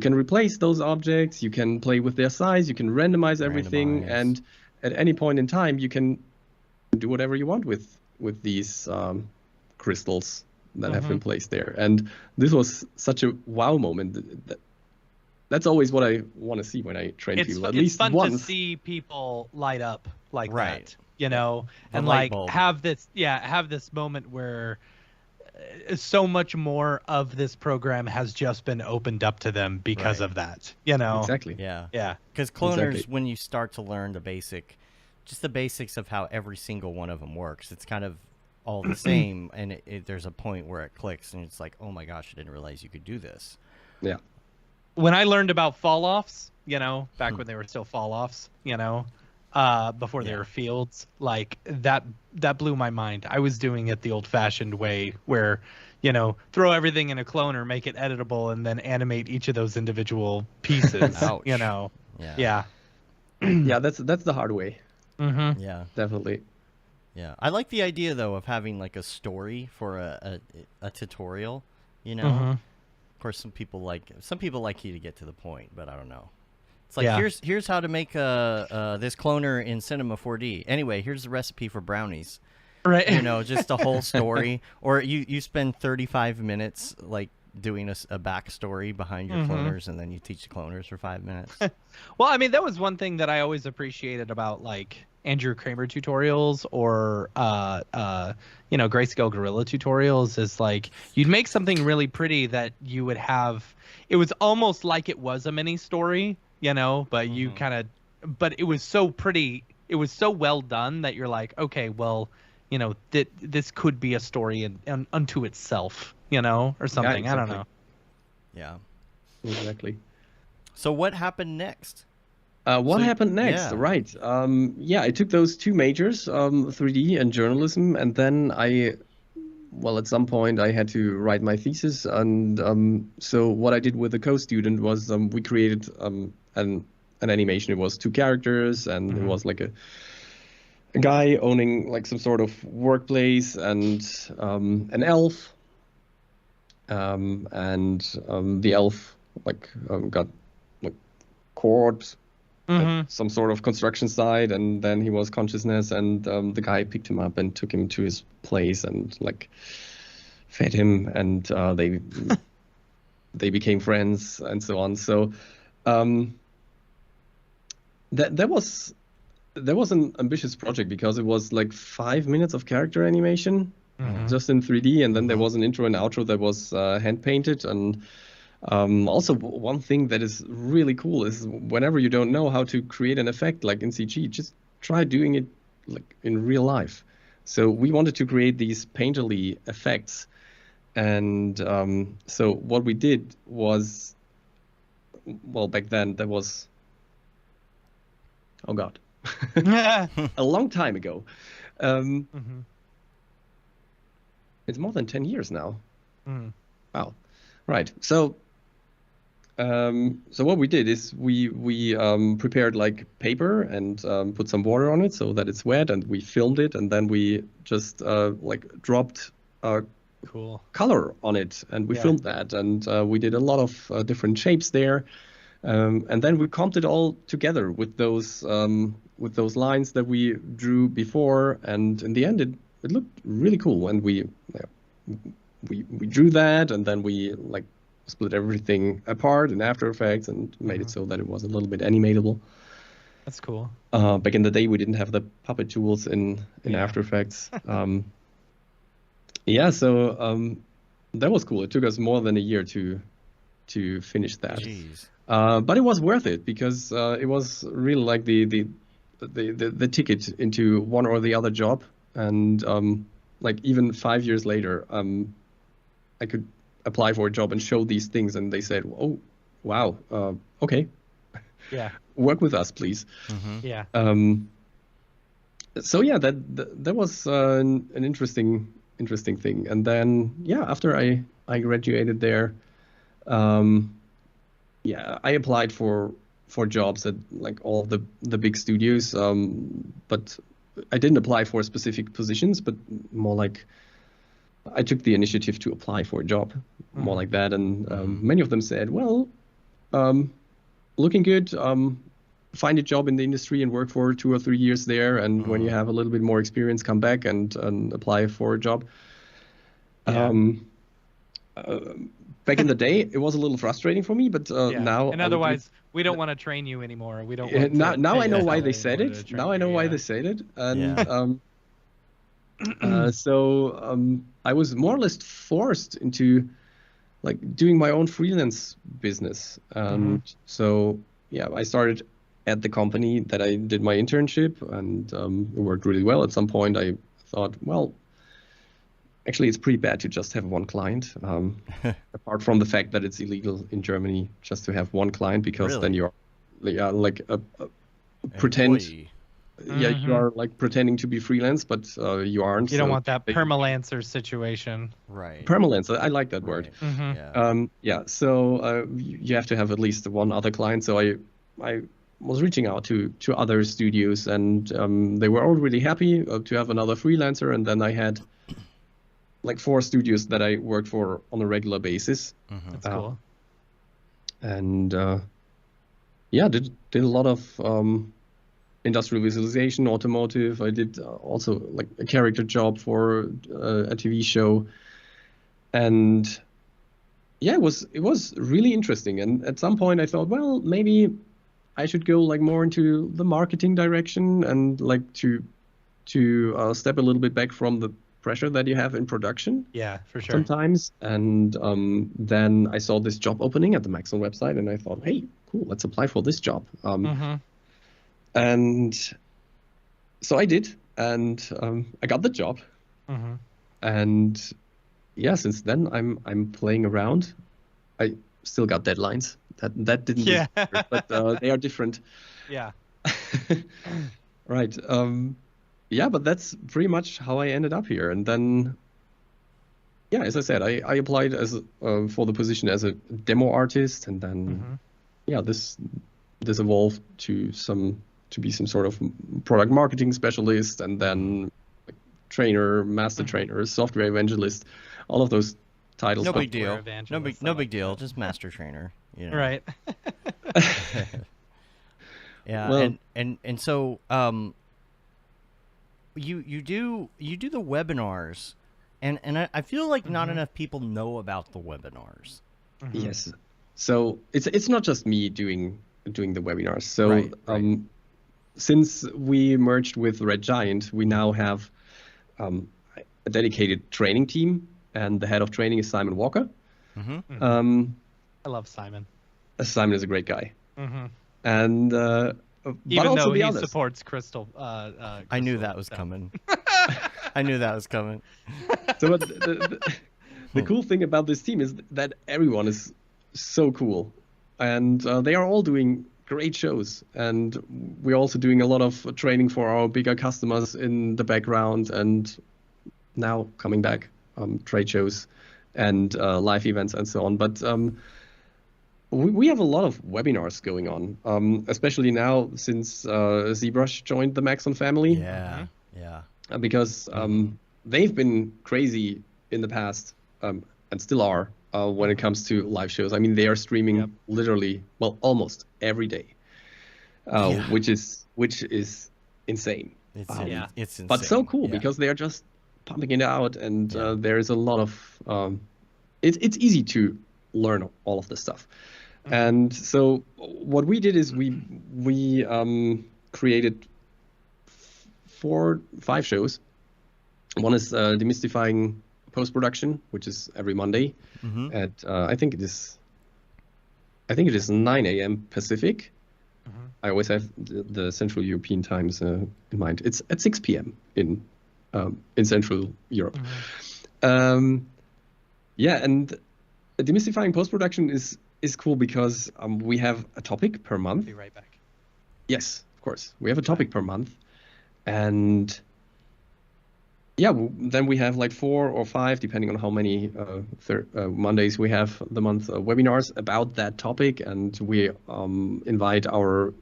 can replace those objects. You can play with their size. You can randomize everything, Randomize. and at any point in time, you can do whatever you want with these crystals that have been placed there. And this was such a wow moment. That's always what I want to see when I train people. At least fun once. to see people light up like Right. that, you know, The and light like bulb. have this moment where so much more of this program has just been opened up to them because Right. of that, you know. Exactly. Yeah. Yeah. Because cloners, Exactly. when you start to learn the basics of how every single one of them works, it's kind of all the same, and there's a point where it clicks, and it's like, oh my gosh, I didn't realize you could do this. Yeah. When I learned about Falloffs, you know, back when they were still Falloffs, you know, before they Yeah. were fields, like that blew my mind. I was doing it the old-fashioned way, where, you know, throw everything in a cloner, make it editable, and then animate each of those individual pieces. Ouch. You know. Yeah. Yeah. Yeah, that's the hard way. Mm-hmm. Yeah. Definitely. Yeah. I like the idea though of having like a story for a tutorial. You know. Mhm. Of course, some people like you to get to the point, but I don't know. It's like Yeah. here's how to make this cloner in Cinema 4D. Anyway, here's the recipe for brownies. Right. You know, just a whole story. Or you spend 35 minutes like doing a backstory behind your cloners, and then you teach the cloners for 5 minutes. Well, I mean, that was one thing that I always appreciated about like Andrew Kramer tutorials or you know, Grayscale Gorilla tutorials is like you'd make something really pretty that you would have. It was almost like it was a mini story, you know, but you but it was so pretty. It was so well done that you're like, okay, well, you know, this could be a story unto itself, you know, or something. I don't exactly. know. Yeah. Exactly. So what happened next? What So- happened next? yeah. Right. Yeah, I took those two majors, 3D and journalism, and then at some point I had to write my thesis, and so what I did with a co-student was we created an animation. It was two characters, and it was like a guy owning like some sort of workplace and an elf, and the elf got like cords. At some sort of construction site, and then he was consciousness, and the guy picked him up and took him to his place and like fed him, and they became friends and so on. So that was an ambitious project because it was like 5 minutes of character animation just in 3D, and then there was an intro and outro that was hand painted. And also, one thing that is really cool is whenever you don't know how to create an effect like in CG, just try doing it like in real life. So we wanted to create these painterly effects, and so what we did was, well, back then that was, oh God, a long time ago. It's more than 10 years now. Wow. Right. So what we did is we prepared like paper and put some water on it so that it's wet, and we filmed it, and then we just like dropped Cool. color on it, and we filmed that, and we did a lot of different shapes there, and then we comped it all together with those lines that we drew before, and in the end it looked really cool, and we drew that, and then we like split everything apart in After Effects and made it so that it was a little bit animatable. That's cool. Back in the day, we didn't have the puppet tools in After Effects. Yeah, so that was cool. It took us more than a year to finish that. Jeez. But it was worth it because it was really like the ticket into one or the other job, and like even 5 years later, I could apply for a job and show these things, and they said, "Oh, wow, okay, Yeah. work with us, please." Yeah. So yeah, that was an interesting thing. And then after I graduated there, I applied for jobs at like all the big studios, but I didn't apply for specific positions, but more like I took the initiative to apply for a job, more like that. And many of them said, well, looking good, find a job in the industry and work for 2 or 3 years there. And when you have a little bit more experience, come back and apply for a job. Yeah. Back in the day, it was a little frustrating for me, but now... And otherwise, we don't want to train you anymore. We don't want now I know why they they said it. Now I know why they said it. And so I was more or less forced into like doing my own freelance business. And so, yeah, I started at the company that I did my internship, and it worked really well. At some point, I thought, well, actually, it's pretty bad to just have one client. Apart from the fact that it's illegal in Germany just to have one client, because then you're like a pretend. Employee. Yeah, you are like pretending to be freelance, but you aren't. You don't want that permalancer situation. Right. Permalancer, I like that word. Yeah. So you have to have at least one other client. So I was reaching out to other studios, and they were all really happy to have another freelancer. And then I had like 4 studios that I worked for on a regular basis. That's cool. And did a lot of industrial visualization, automotive. I did also like a character job for a TV show, and it was really interesting. And at some point I thought, well, maybe I should go like more into the marketing direction and like to step a little bit back from the pressure that you have in production. Yeah, for sure. Sometimes. And then I saw this job opening at the Maxon website, and I thought, hey, cool, let's apply for this job. And so I did, and I got the job. And yeah, since then I'm playing around. I still got deadlines. That didn't disappear, but they are different. Yeah. Right. Yeah, but that's pretty much how I ended up here. And then, yeah, as I said, I applied as for the position as a demo artist, and then this evolved to be some sort of product marketing specialist, and then like trainer, master trainer, software evangelist, all of those titles. No big deal. No big deal. Just master trainer. You know. Right. Yeah. Well, and so you do the webinars, and I feel like not enough people know about the webinars. Yes. So it's not just me doing the webinars. So Right. Since we merged with Red Giant, we now have a dedicated training team, and the head of training is Simon Walker. I love Simon. Simon is a great guy. And but Even also though the he others. supports Crystal. I knew that was coming. I knew that was coming. So the cool thing about this team is that everyone is so cool, and they are all doing great shows, and we're also doing a lot of training for our bigger customers in the background, and now coming back trade shows and live events and so on. But we have a lot of webinars going on, especially now since ZBrush joined the Maxon family. Yeah. Yeah. Because they've been crazy in the past, and still are, when it comes to live shows. I mean, they are streaming literally, well, almost every day, which is insane. It's insane. But so cool because they are just pumping it out, and there is a lot of. It's easy to learn all of this stuff, and so what we did is we created 4-5 shows. One is demystifying post-production, which is every Monday at I think it is 9 a.m. Pacific. I always have the Central European times in mind. It's at 6 p.m. in Central Europe. And demystifying post-production is cool because we have a topic per month. Be right back. Yes, of course. We have a topic per month. And then we have like 4 or 5, depending on how many Mondays we have the month, webinars about that topic. And we invite our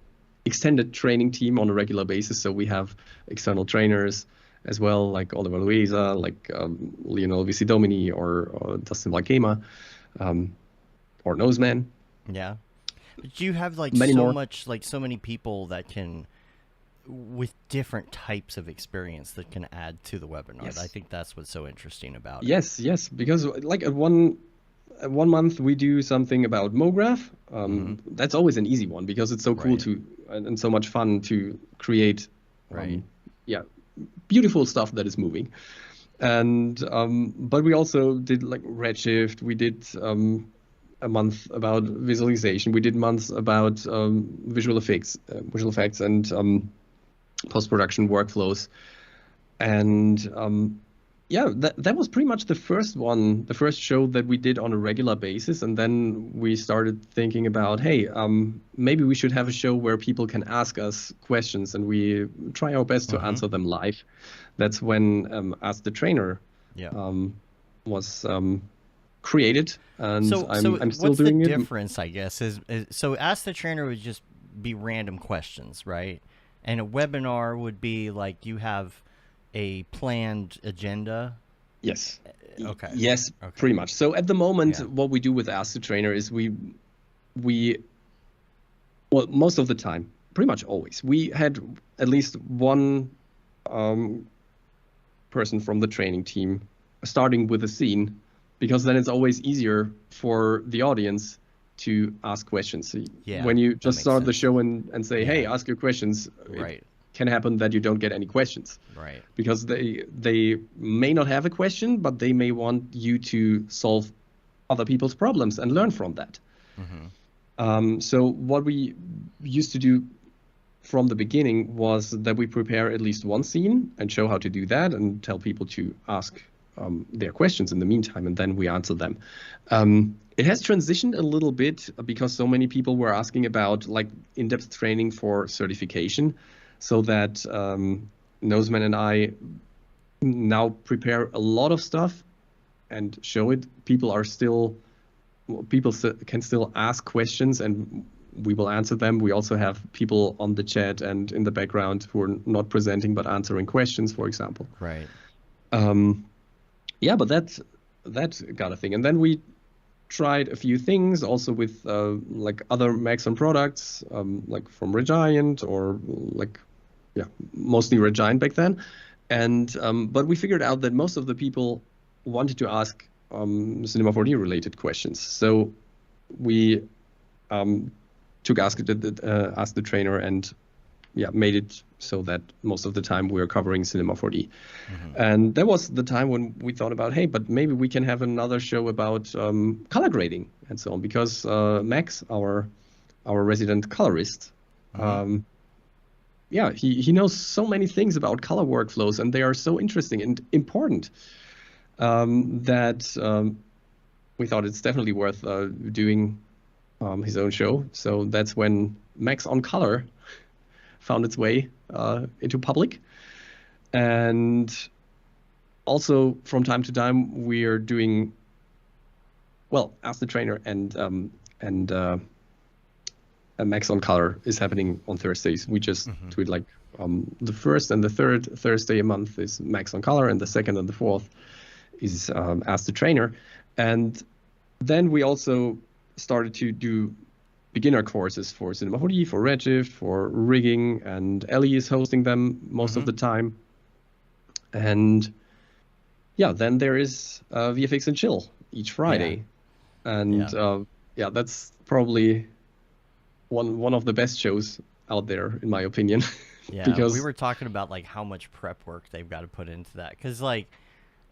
extended training team on a regular basis. So we have external trainers as well, like Oliver Luisa, like Lionel Visidomini, or Dustin Lakema, or Noseman. Yeah. But you have like Many so more. much, like so many people that can, with different types of experience that can add to the webinar. Yes. I think that's what's so interesting about it. Yes, because like at one month we do something about Mograph. That's always an easy one because it's so cool Right. to and so much fun to create. Right. Yeah, beautiful stuff that is moving. And but we also did like Redshift. We did a month about visualization. We did months about visual effects and post-production workflows. And yeah, that was pretty much the first show that we did on a regular basis. And then we started thinking about, hey, maybe we should have a show where people can ask us questions and we try our best to answer them live. That's when Ask the Trainer was created, and I'm still what's doing the it. difference, I guess, is so Ask the Trainer would just be random questions, right? And a webinar would be like you have a planned agenda. Yes. Okay. Yes, Okay. pretty much. So at the moment, what we do with Ask the Trainer is we well, most of the time, pretty much always, we had at least one person from the training team starting with a scene, because then it's always easier for the audience to ask questions. Yeah, when you that just makes start the sense. show and say, hey, ask your questions, Right. it can happen that you don't get any questions. Right. Because they may not have a question, but they may want you to solve other people's problems and learn from that. So what we used to do from the beginning was that we prepare at least one scene and show how to do that and tell people to ask their questions in the meantime, and then we answer them. It has transitioned a little bit because so many people were asking about like in-depth training for certification, so that Noseman and I now prepare a lot of stuff and show it. People can still ask questions and we will answer them. We also have people on the chat and in the background who are not presenting but answering questions, for example. Right. Yeah, but that got a thing. And then we tried a few things also with like other Maxon products, like from Regiant or like, yeah, mostly Regiant back then. And but we figured out that most of the people wanted to ask Cinema 4D related questions. So we took Ask the Trainer and made it so that most of the time we are covering Cinema 4D. And that was the time when we thought about, hey, but maybe we can have another show about color grading and so on, because Max, our resident colorist, he knows so many things about color workflows, and they are so interesting and important that we thought it's definitely worth doing his own show. So that's when Max on Color found its way into public. And also from time to time we are doing, well, Ask the Trainer and Max on Color is happening on Thursdays. We just do it like the first and the third Thursday a month is Max on Color, and the second and the fourth is Ask the Trainer. And then we also started to do beginner courses for Cinema 4D, for Redshift, for rigging, and Ellie is hosting them most of the time. And yeah, then there is VFX and Chill each Friday. And that's probably one of the best shows out there, in my opinion. Yeah, because we were talking about like how much prep work they've got to put into that. Because like,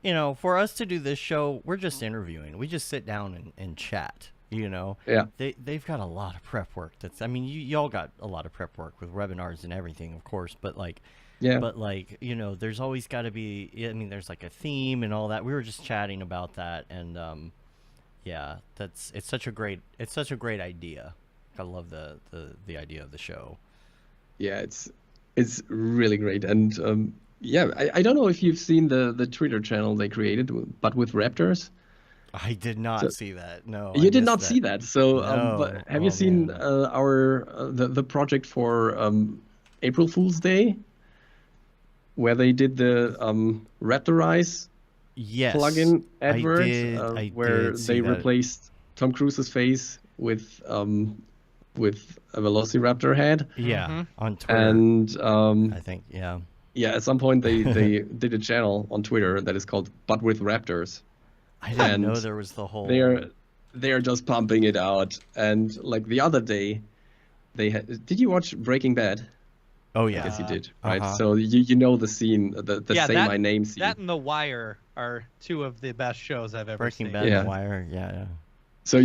you know, for us to do this show, we're just interviewing. We just sit down and chat. You know, they've got a lot of prep work. That's, I mean, y'all got a lot of prep work with webinars and everything, of course. But like, you know, there's always got to be. I mean, there's like a theme and all that. We were just chatting about that, and it's such a great idea. I love the idea of the show. Yeah, it's really great, and I don't know if you've seen the Twitter channel they created, but with raptors. I did not see that. No, you did not see that. So, no. but have you seen the project for April Fool's Day? where they did the Raptorize Yes. plugin I advert, did where see they that. replaced Tom Cruise's face with a Velociraptor head, Yeah, on Twitter, and I think. Yeah. yeah, at some point they did a channel on Twitter that is called "But with Raptors." I didn't know And there was the whole. they are just pumping it out. And like the other day, did you watch Breaking Bad? Oh I yeah. guess you did, right? Uh-huh. So you know the scene, the Yeah, Say My Name scene. That and The Wire are two of the best shows I've ever Breaking seen. Bad, Yeah. and The Wire. Yeah. So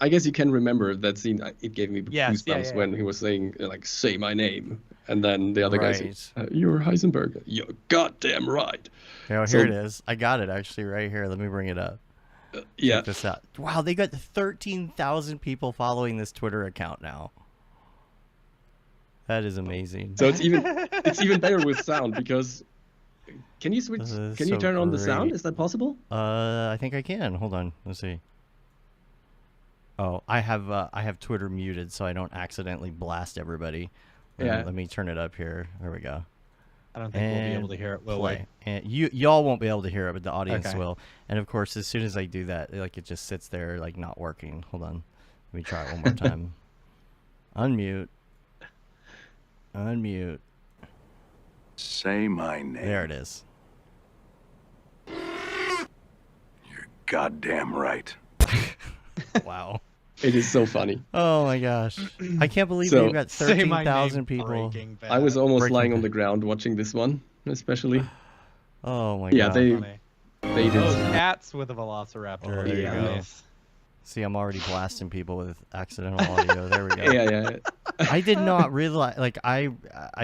I guess you can remember that scene. It gave me Yes, goosebumps yeah. when he was saying like "Say my name," and then the other guy says, Right. "You're Heisenberg." You're goddamn right. Yeah, So- here it is. I got it actually right here. Let me bring it up. Yeah, Check this out. Wow, they got 13,000 people following this Twitter account now. That is amazing. so it's even better with sound because can you switch? This is Can you so turn on the sound? great. Is that possible? I think I can. Hold on. Let's see. Oh, I have Twitter muted so I don't accidentally blast everybody. Yeah. Let me turn it up here. There we go. I don't think we'll be And able to hear it, will play. And y'all won't be able to hear it, but the audience Okay. will. And of course, as soon as I do that, like it just sits there like not working. Hold on. Let me try it one more time. Unmute. Unmute. Say my name. There it is. You're goddamn right. Wow. It is so funny. Oh my gosh. I can't believe So- we've got Say my 13,000 name, people. Breaking Bad. I was almost Breaking lying on Bad. the ground watching this one, especially. Oh my Yeah, god. Funny. They did. Those cats with a Velociraptor. Oh, are there you pretty go. nice. See, I'm already blasting people with accidental audio. There we go. Yeah. I did not realize, like, I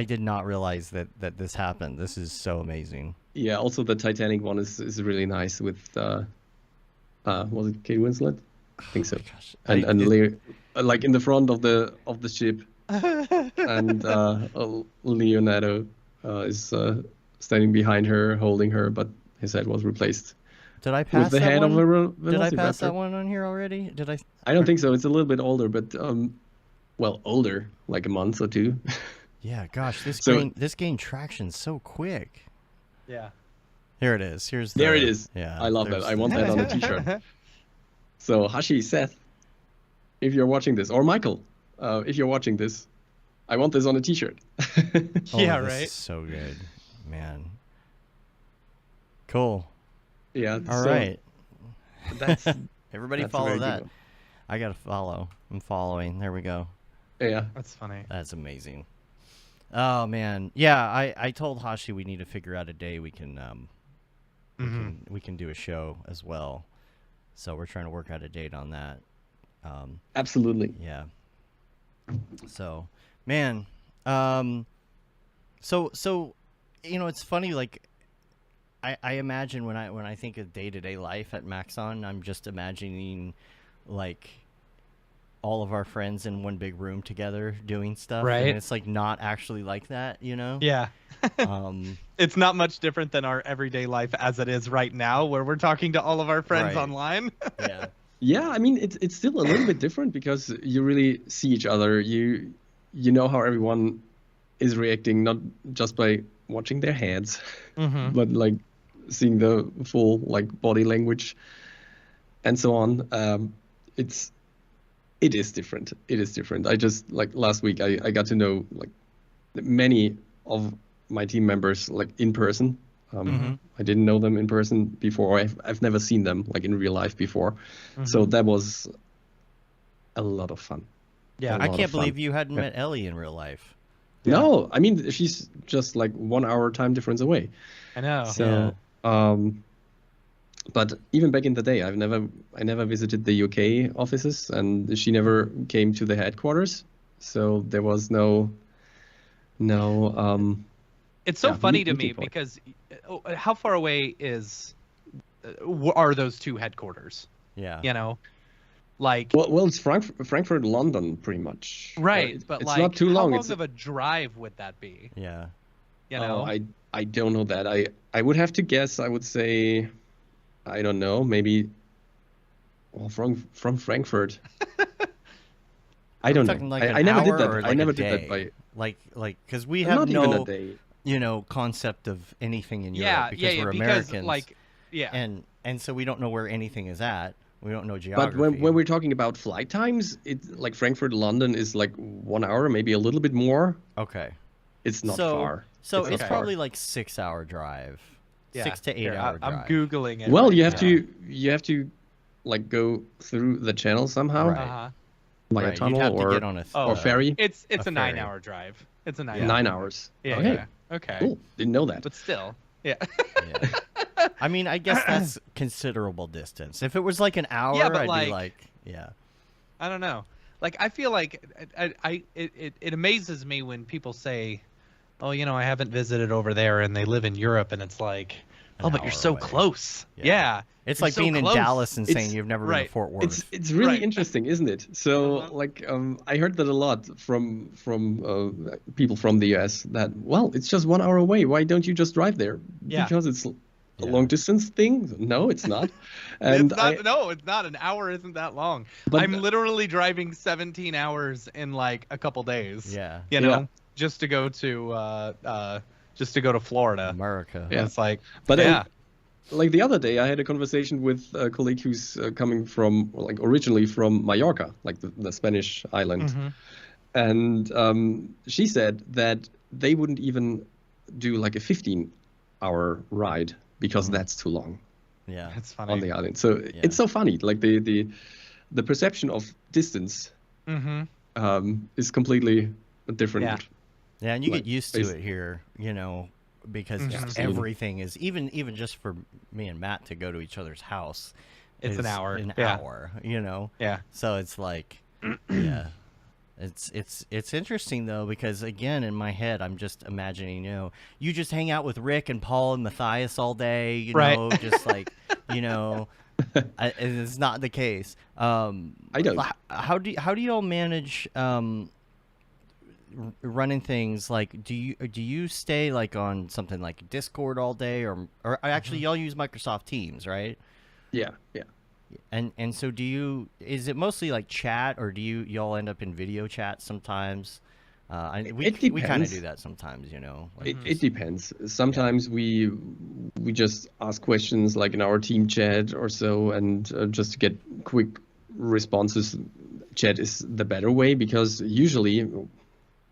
did not realize that this happened. This is so amazing. Yeah. Also, the Titanic one is really nice with was it Kate Winslet? I think so. Gosh, And like in the front of the ship, and Leonardo is standing behind her, holding her, but his head was replaced did I pass with the that head one? of a Did I pass Velociraptor. that one on here already? Did I? I don't think so. It's a little bit older, but well, older, like a month or two. Yeah. Gosh, this So- gained traction so quick. Yeah. Here it is. Here's There the- it is. Yeah. I love that. there's I want that on a t-shirt. So Hashi, Seth, if you're watching this, or Michael, if you're watching this, I want this on a t-shirt. Oh, Yeah, this right. is so good, man. Cool. Yeah. All so right. That's Everybody that's a follow very good that. one. I gotta follow. I'm following. There we go. Yeah. That's funny. That's amazing. Oh man, yeah. I told Hashi we need to figure out a day we can we can do a show as well. So we're trying to work out a date on that. Absolutely. Yeah. So, man, so it's funny. Like, I imagine when I think of day-to-day life at Maxon, I'm just imagining like all of our friends in one big room together doing stuff. Right. And it's like not actually like that, you know? Yeah. It's not much different than our everyday life as it is right now, where we're talking to all of our friends Right. online. Yeah. Yeah, I mean it's still a little bit different because you really see each other. You know how everyone is reacting, not just by watching their heads, but like seeing the full like body language and so on. It is different. It is different. I just like last week I got to know like many of my team members like in person. I didn't know them in person before. I've never seen them like in real life before. So that was a lot of fun. Yeah. A I lot can't of fun. believe you hadn't met Ellie in real life. No, I mean she's just like 1 hour time difference away. I know. So, but even back in the day, I never visited the UK offices, and she never came to the headquarters. So there was no. It's so Yeah, funny to meeting me point. because how far away are those two headquarters? Yeah. You know, like Well, it's Frankfurt, London, pretty much. right, but it's like not too how long. long It's of a drive would that be? Yeah. You know, I don't know that. I would have to guess. I would say, I don't know, maybe. Well, from Frankfurt. I don't Talking know. like I an never did hour that. or I like never a did that day? by. Like because we have Not even no a day. concept of anything in Europe Yeah, because yeah, we're because Americans. like, yeah, And so we don't know where anything is at. We don't know But geography. when we're talking about flight times, it like Frankfurt to London is like 1 hour, maybe a little bit more. Okay. It's not So far. so It's it's not probably far. like 6-hour drive. yeah. 6 to 8 Here, hour I'm drive. googling it. Well, right now. you have to like go through the channel somehow, Right. Uh-huh. like a Right, tunnel you'd have or to get on a Oh, ferry. It's A a ferry. 9-hour drive. It's a 9 Yeah. 9 hours. Yeah. Okay. Yeah. Okay. Cool. Didn't know that. But still, yeah. Yeah. I mean, I guess that's considerable distance. If it was like an hour, Yeah, but I'd be like- like, yeah. I don't know. Like I feel like it amazes me when people say, "Oh, I haven't visited over there," and they live in Europe, and it's like, An "Oh, but you're hour so away. close." Yeah. Yeah. It's You're like so being close. in Dallas and saying It's- you've never been right. to Fort Worth. It's really Right. interesting, isn't it? So Uh-huh. like I heard that a lot from people from the US that it's just 1 hour away. Why don't you just drive there? Yeah. Because it's a Yeah. long distance thing. No, it's not. And It's not. No, it's not. An hour isn't that long. But- I'm literally driving 17 hours in like a couple days. Yeah. Yeah. Just to go to Florida. America. Yeah. It's like, But yeah. like the other day, I had a conversation with a colleague who's coming from like originally from Mallorca, like the Spanish island. Mhm. And she said that they wouldn't even do like a 15-hour ride because that's too long Yeah. It's funny. on the island. So it's so funny. Like the perception of distance Mm-hmm. is completely different. Yeah. Yeah, and you Like, get used to basi- it here, because Mhm. just Absolutely. everything is even just for me and Matt to go to each other's house. It's an is hour. An Yeah. hour, Yeah. So it's like, yeah, it's interesting though because again in my head I'm just imagining you just hang out with Rick and Paul and Matthias all day, Right. just like and it's not the case. I don't. How do you all manage running things? Like, do you stay like on something like Discord all day, or actually y'all use Microsoft Teams, right? Yeah. And so is it mostly like chat, or do y'all end up in video chat sometimes? We It kind of depends. do that sometimes, like It depends. Sometimes we just ask questions like in our team chat or so, and just to get quick responses. Chat is the better way because usually,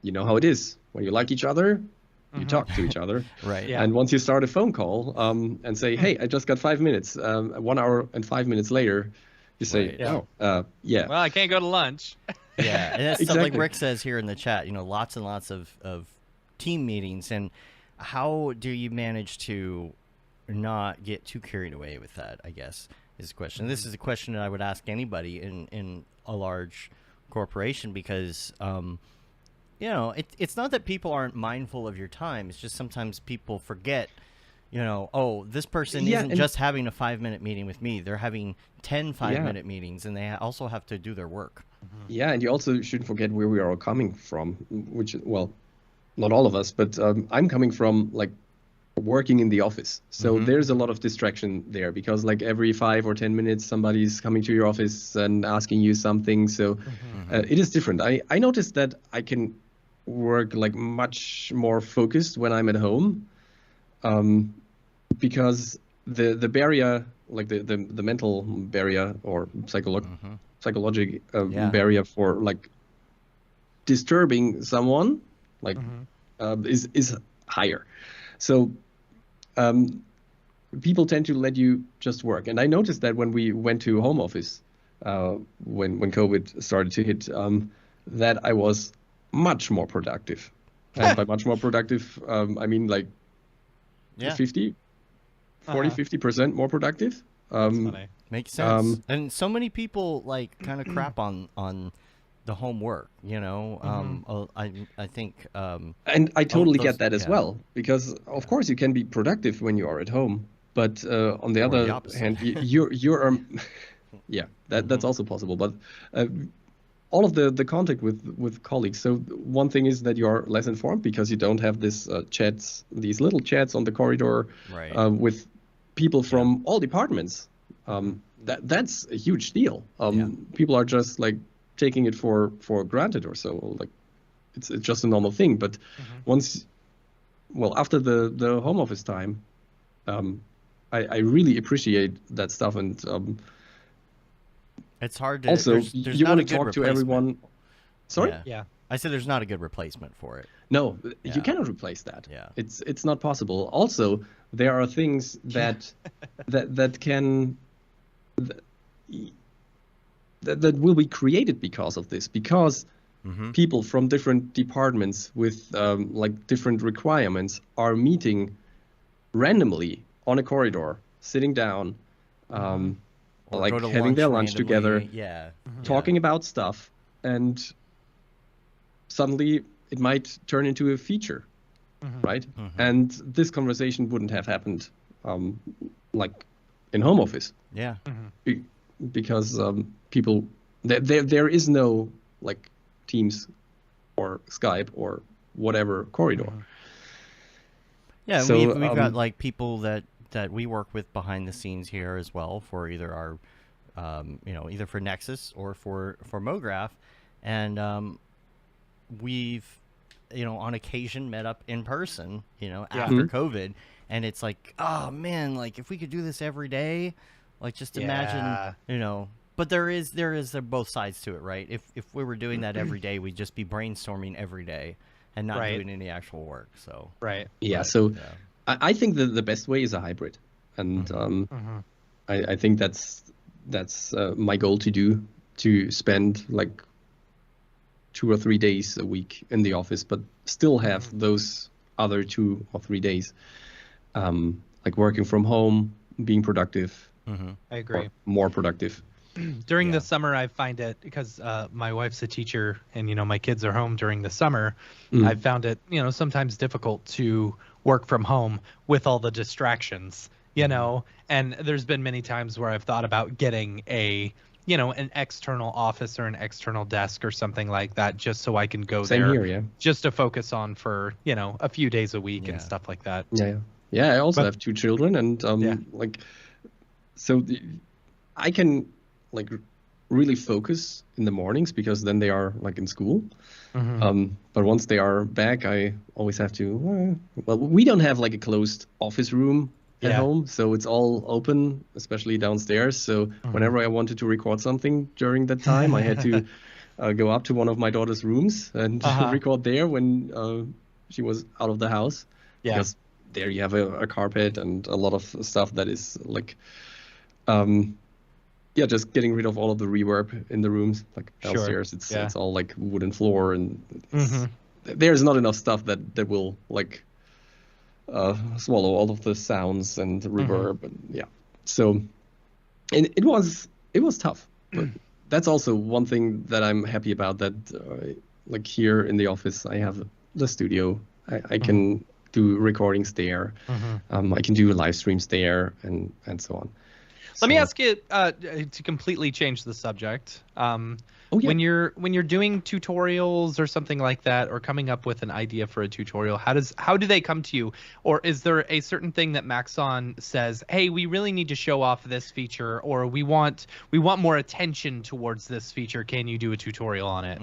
you know how it is. When you like each other, you talk to each other. right. Yeah. And once you start a phone call and say, "Hey, I just got 5 minutes," 1 hour and 5 minutes later, you say, Right. Yeah. "Oh, yeah." Well, I can't go to lunch. Yeah, and that's stuff like Exactly. Rick says here in the chat. Lots and lots of team meetings. And how do you manage to not get too carried away with that? I guess is the question. This is a question that I would ask anybody in a large corporation because it's not that people aren't mindful of your time. It's just sometimes people forget. This person Yeah, isn't and- just having a 5-minute meeting with me. They're having 10 Yeah. 5-minute meetings, and they also have to do their work. Yeah, and you also shouldn't forget where we are all coming from, which, well, not all of us, but I'm coming from like working in the office. So there's a lot of distraction there because like every 5 or 10 minutes, somebody's coming to your office and asking you something. So it is different. I noticed that I can work like much more focused when I'm at home because the barrier, like the mental barrier or psychological Yeah. barrier for like disturbing someone like is higher. So people tend to let you just work. And I noticed that when we went to home office, when COVID started to hit, that I was much more productive. And by much more productive, I mean like Yeah. 50, 40, 50% more productive. That's funny. Makes sense. And so many people like kind of crap on the homework, I think And I totally those- get that as yeah. well, because of course you can be productive when you are at home, but on the Or the other opposite. hand, you're yeah, that's also possible. But all of the contact with colleagues. So one thing is that you're less informed because you don't have this these little chats on the corridor Right. with people from all departments. That's a huge deal. People are just like taking it for granted or so. Like it's just a normal thing. But well, after the home office time, I really appreciate that stuff. And It's hard to. also, There's you not want a to good talk to replacement. everyone. Sorry? Yeah. Yeah. I said there's not a good replacement for it. No, Yeah. you cannot replace that. Yeah. It's not possible. Also, there are things that that can that will be created because of this, because people from different departments with like different requirements are meeting randomly on a corridor, sitting down, Or like go to having their lunch randomly. together, Yeah. talking about stuff, and suddenly it might turn into a feature, right? And this conversation wouldn't have happened like in home office, Yeah. because people there is no like Teams or Skype or whatever corridor. Yeah, and So, we've got like people that we work with behind the scenes here as well for either our, either for Nexus or for Mograph, and we've, on occasion met up in person, after COVID, and it's like, oh man, like if we could do this every day, like just imagine, But there is both sides to it, right? If we were doing that every day, we'd just be brainstorming every day and not doing any actual work. So Right. Yeah. So I think the best way is a hybrid, and I think that's my goal to spend like 2 or 3 days a week in the office, but still have those other 2 or 3 days, like working from home, being productive. I agree. Or more productive. During the summer, I find it, because my wife's a teacher and, my kids are home during the summer, I found it, sometimes difficult to work from home with all the distractions, and there's been many times where I've thought about getting an external office or an external desk or something like that, just so I can go Same there here, yeah. just to focus on for, a few days a week and stuff like that. Yeah. I also have 2 children, and so I can like really focus in the mornings, because then they are like in school. But once they are back, I always have to. Well, we don't have like a closed office room at home, so it's all open, especially downstairs. So whenever I wanted to record something during that time, I had to go up to one of my daughter's rooms and record there when she was out of the house. Yeah. Because there you have a carpet and a lot of stuff that is like, just getting rid of all of the reverb in the rooms. Like downstairs, it's all like wooden floor, and there's not enough stuff that will like swallow all of the sounds and the reverb, and so and it was tough, but that's also one thing that I'm happy about, that like here in the office I have the studio. I can do recordings there. I can do live streams there, and so on. Let me ask you to completely change the subject. When you're doing tutorials or something like that, or coming up with an idea for a tutorial, how do they come to you? Or is there a certain thing that Maxon says, hey, we really need to show off this feature, or we want more attention towards this feature, can you do a tutorial on it?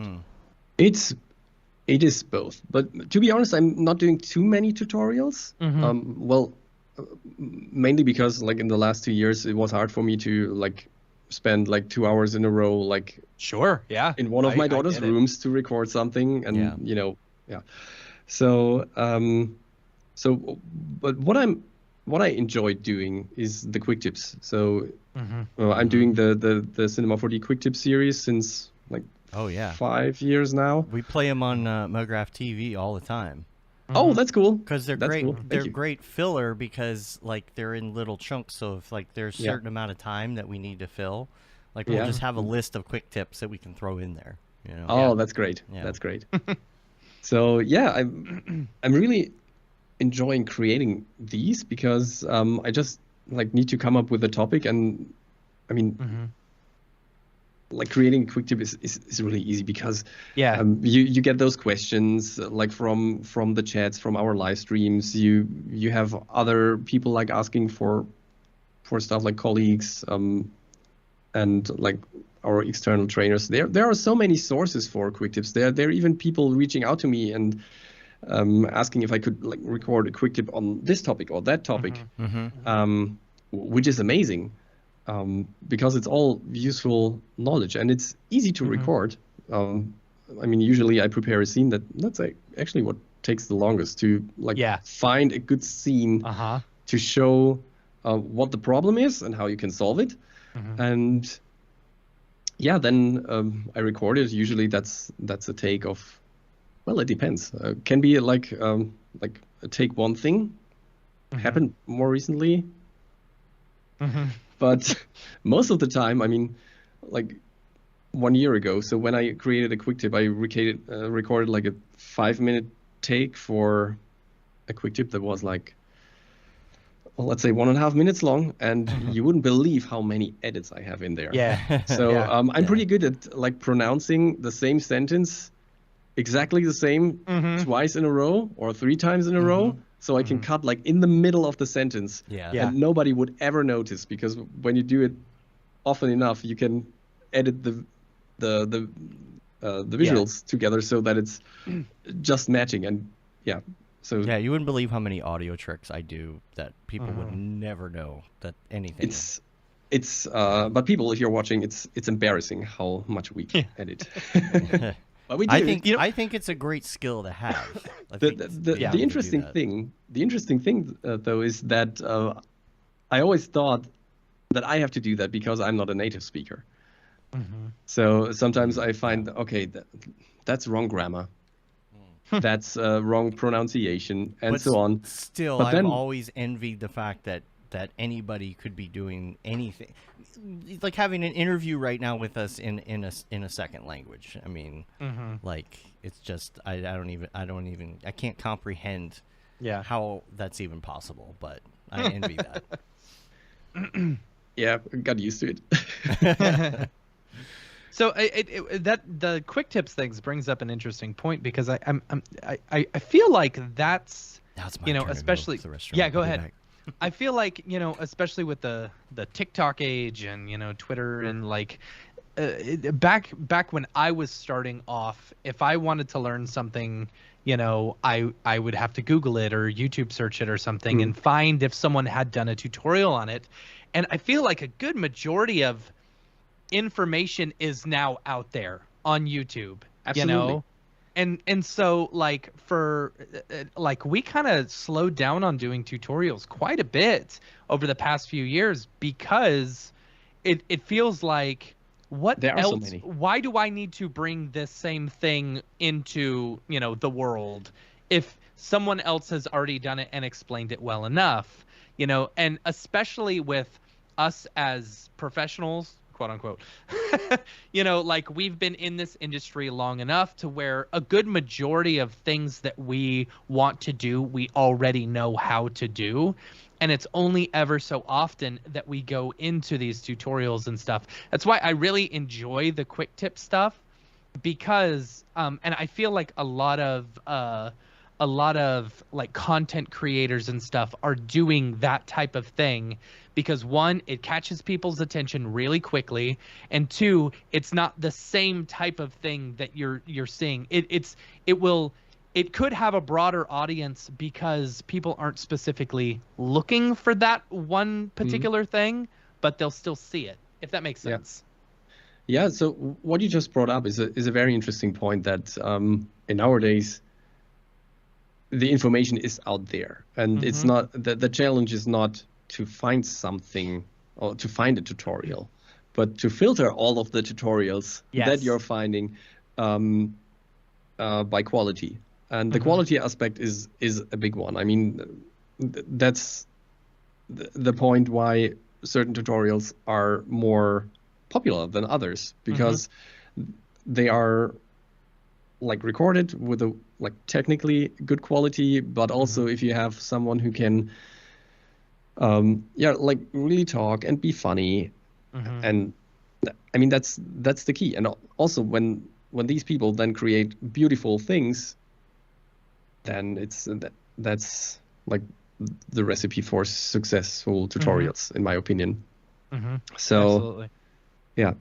It is both, but to be honest, I'm not doing too many tutorials. Mainly because like in the last 2 years, it was hard for me to like spend like 2 hours in a row, like in one of my daughter's rooms to record something, and So but what I enjoy doing is the quick tips. So I'm doing the Cinema 4D quick tip series since like 5 years now. We play them on Mograph TV all the time. Oh, that's cool. Because they're great. Cool. They're great filler, because like they're in little chunks. So if like there's a certain amount of time that we need to fill, like we'll just have a list of quick tips that we can throw in there. Oh, that's great. Yeah. That's great. So I'm really enjoying creating these, because I just like need to come up with a topic, and I mean. Like creating a quick tip is really easy, because you get those questions like from the chats, from our live streams. You have other people like asking for stuff, like colleagues and like our external trainers. There are so many sources for quick tips. There are even people reaching out to me and asking if I could like record a quick tip on this topic or that topic, which is amazing because it's all useful knowledge and it's easy to record. I mean, usually I prepare a scene that's actually what takes the longest to find a good scene to show what the problem is and how you can solve it. And yeah, then I record it. Usually that's a take of, well, it depends. Can be like a take one thing. Happened more recently. But most of the time, I mean, like 1 year ago. So when I created a quick tip, I recorded like a 5-minute take for a quick tip that was like, well, let's say 1.5 minutes long, and you wouldn't believe how many edits I have in there. Yeah. So I'm pretty good at like pronouncing the same sentence exactly the same twice in a row or 3 times in a row. So I can cut like in the middle of the sentence, and nobody would ever notice, because when you do it often enough, you can edit the visuals together so that it's just matching. And so you wouldn't believe how many audio tricks I do that people would never know that anything. It's but people, if you're watching, it's embarrassing how much we edit. But we do. I think it's a great skill to have. The interesting thing though is that I always thought that I have to do that because I'm not a native speaker. So sometimes I find, okay, that's wrong grammar, that's wrong pronunciation, and so on. Still, but I've always envied the fact that anybody could be doing anything, like having an interview right now with us in a second language. I mean, like it's just I can't comprehend how that's even possible, but I envy that. Yeah, got used to it. So that the quick tips things brings up an interesting point, because I feel like that's especially go ahead. I feel like especially with the TikTok age and Twitter and like back when I was starting off, if I wanted to learn something, I would have to Google it or YouTube search it or something and find if someone had done a tutorial on it. And I feel like a good majority of information is now out there on YouTube. Absolutely. And so like we kind of slowed down on doing tutorials quite a bit over the past few years, because it feels like, what there else? Are so many. Why do I need to bring this same thing into the world if someone else has already done it and explained it well enough? And especially with us as professionals, quote unquote, like we've been in this industry long enough to where a good majority of things that we want to do, we already know how to do. And it's only ever so often that we go into these tutorials and stuff. That's why I really enjoy the quick tip stuff, because and I feel like a lot of like content creators and stuff are doing that type of thing, because one, it catches people's attention really quickly, and two, it's not the same type of thing that you're seeing. It could have a broader audience because people aren't specifically looking for that one particular thing, but they'll still see it, if that makes sense. Yeah. So what you just brought up is a very interesting point, that in nowadays the information is out there, and it's not the challenge is not to find something or to find a tutorial, but to filter all of the tutorials that you're finding by quality. And the quality aspect is a big one. I mean, that's the point why certain tutorials are more popular than others, because they are like recorded with a like technically good quality, but also if you have someone who can like really talk and be funny, and I mean that's the key. And also when these people then create beautiful things, then that's like the recipe for successful tutorials, in my opinion. So absolutely.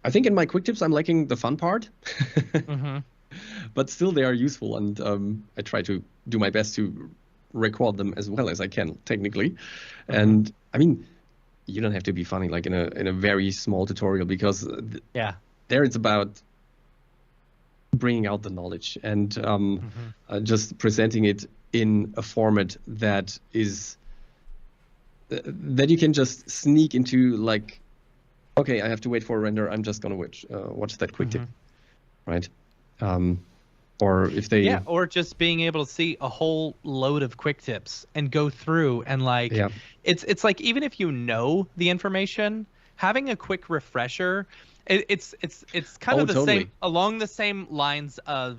I think in my quick tips I'm liking the fun part. but still they are useful, and I try to do my best to record them as well as I can technically. And I mean, you don't have to be funny like in a very small tutorial, because there it's about bringing out the knowledge and just presenting it in a format that is that you can just sneak into, like, okay, I have to wait for a render, I'm just gonna watch that quick tip, right? Or if they or just being able to see a whole load of quick tips and go through and like it's like, even if you know the information, having a quick refresher, it's kind of the same, along the same lines of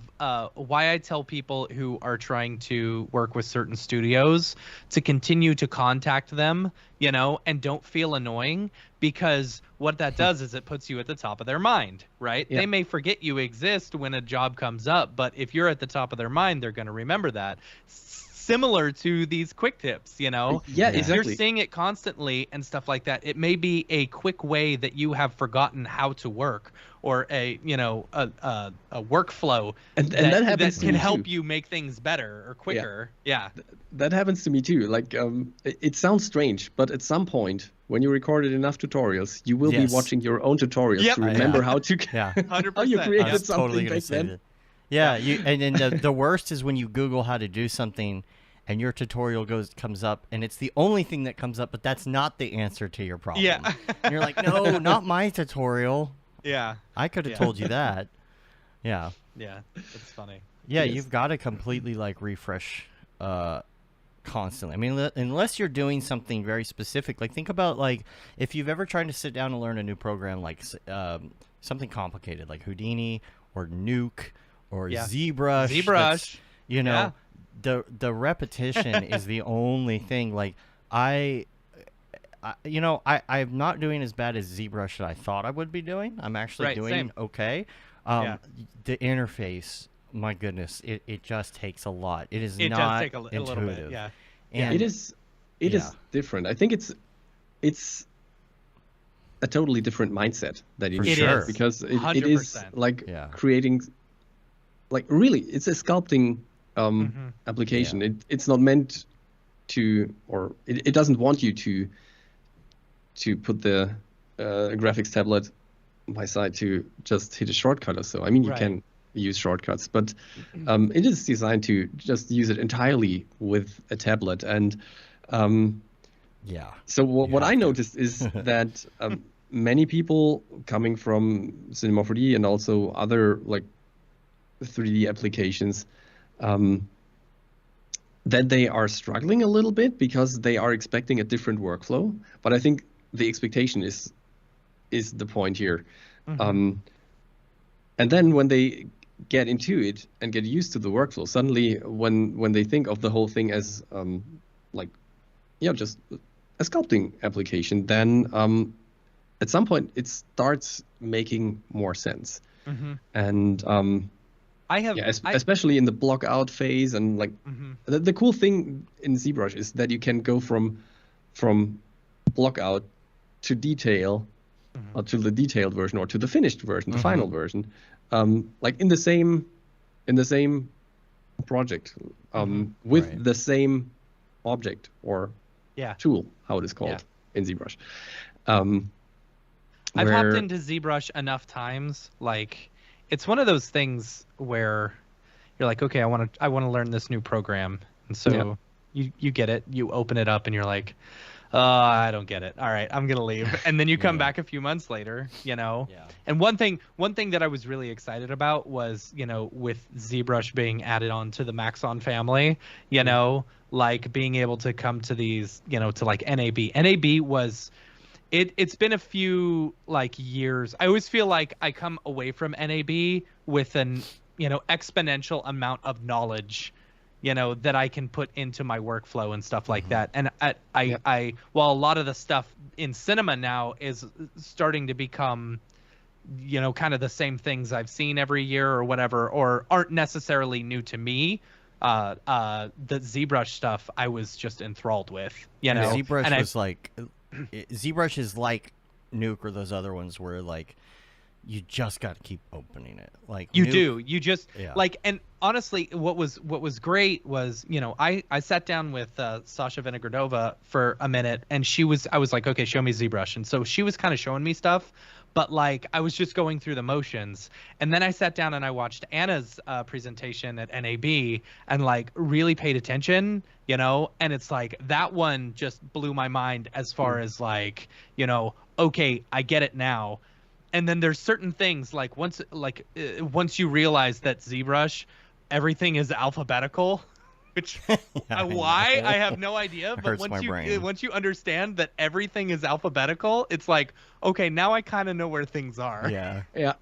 why I tell people who are trying to work with certain studios to continue to contact them, you know, and don't feel annoying, because what that does is it puts you at the top of their mind, right? They may forget you exist when a job comes up, but if you're at the top of their mind, they're going to remember that. Similar to these quick tips, you know? If you're seeing it constantly and stuff like that, it may be a quick way that you have forgotten how to work, or a, you know, a workflow that can help you make things better or quicker. That happens to me too. Like, it sounds strange, but at some point when you recorded enough tutorials, you will be watching your own tutorials to remember how to 100%. how you created something back then. And the worst is when you Google how to do something and your tutorial comes up and it's the only thing that comes up, but that's not the answer to your problem. And you're like, no, not my tutorial. I could have told you that. It's funny. You've got to completely like refresh constantly. I mean, unless you're doing something very specific, like think about, like, if you've ever tried to sit down and learn a new program, like something complicated like Houdini or Nuke or ZBrush, you know, the repetition is the only thing. Like I'm not doing as bad as ZBrush that I thought I would be doing. I'm actually doing okay. The interface, my goodness, it just takes a lot. It is not does take a little bit, and it is different. I think it's a totally different mindset that you need, because it is like creating, like, really, it's a sculpting application. It's not meant to, or it doesn't want you to put the graphics tablet by side to just hit a shortcut or so. I mean, you can use shortcuts, but it is designed to just use it entirely with a tablet. And so what I noticed is that many people coming from Cinema 4D and also other like 3D applications, that they are struggling a little bit because they are expecting a different workflow. But I think the expectation is the point here. And then when they get into it and get used to the workflow, suddenly when they think of the whole thing as just a sculpting application, then at some point it starts making more sense. And especially in the block out phase, and like the cool thing in ZBrush is that you can go from block out to detail, or to the detailed version, or to the finished version, the final version, like in the same project, with the same object or tool, how it is called in ZBrush. I've hopped into ZBrush enough times, like it's one of those things where you're like, okay, I want to learn this new program, and so you get it, you open it up, and you're like, I don't get it. All right, I'm gonna leave. And then you come back a few months later, you know. And one thing that I was really excited about was, you know, with ZBrush being added on to the Maxon family, you know, like being able to come to these, you know, to like NAB. NAB was, it's been a few like years. I always feel like I come away from NAB with an, you know, exponential amount of knowledge, you know, that I can put into my workflow and stuff like that. And I while a lot of the stuff in cinema now is starting to become, you know, kind of the same things I've seen every year or whatever, or aren't necessarily new to me, the ZBrush stuff I was just enthralled with, you know. ZBrush was like, ZBrush is like Nuke or those other ones where like you just got to keep opening it. Like You Nuke- do. You just Yeah. like, and honestly, what was great was, I sat down with Sasha Vinogradova for a minute, and I was like, okay, show me ZBrush, and so she was kind of showing me stuff, but like I was just going through the motions, and then I sat down and I watched Anna's presentation at NAB and like really paid attention, and it's like that one just blew my mind as far as like, okay, I get it now. And then there's certain things like once you realize that ZBrush, everything is alphabetical, which why I have no idea. But once you understand that everything is alphabetical, it's like, okay, now I kind of know where things are. Yeah. Yeah.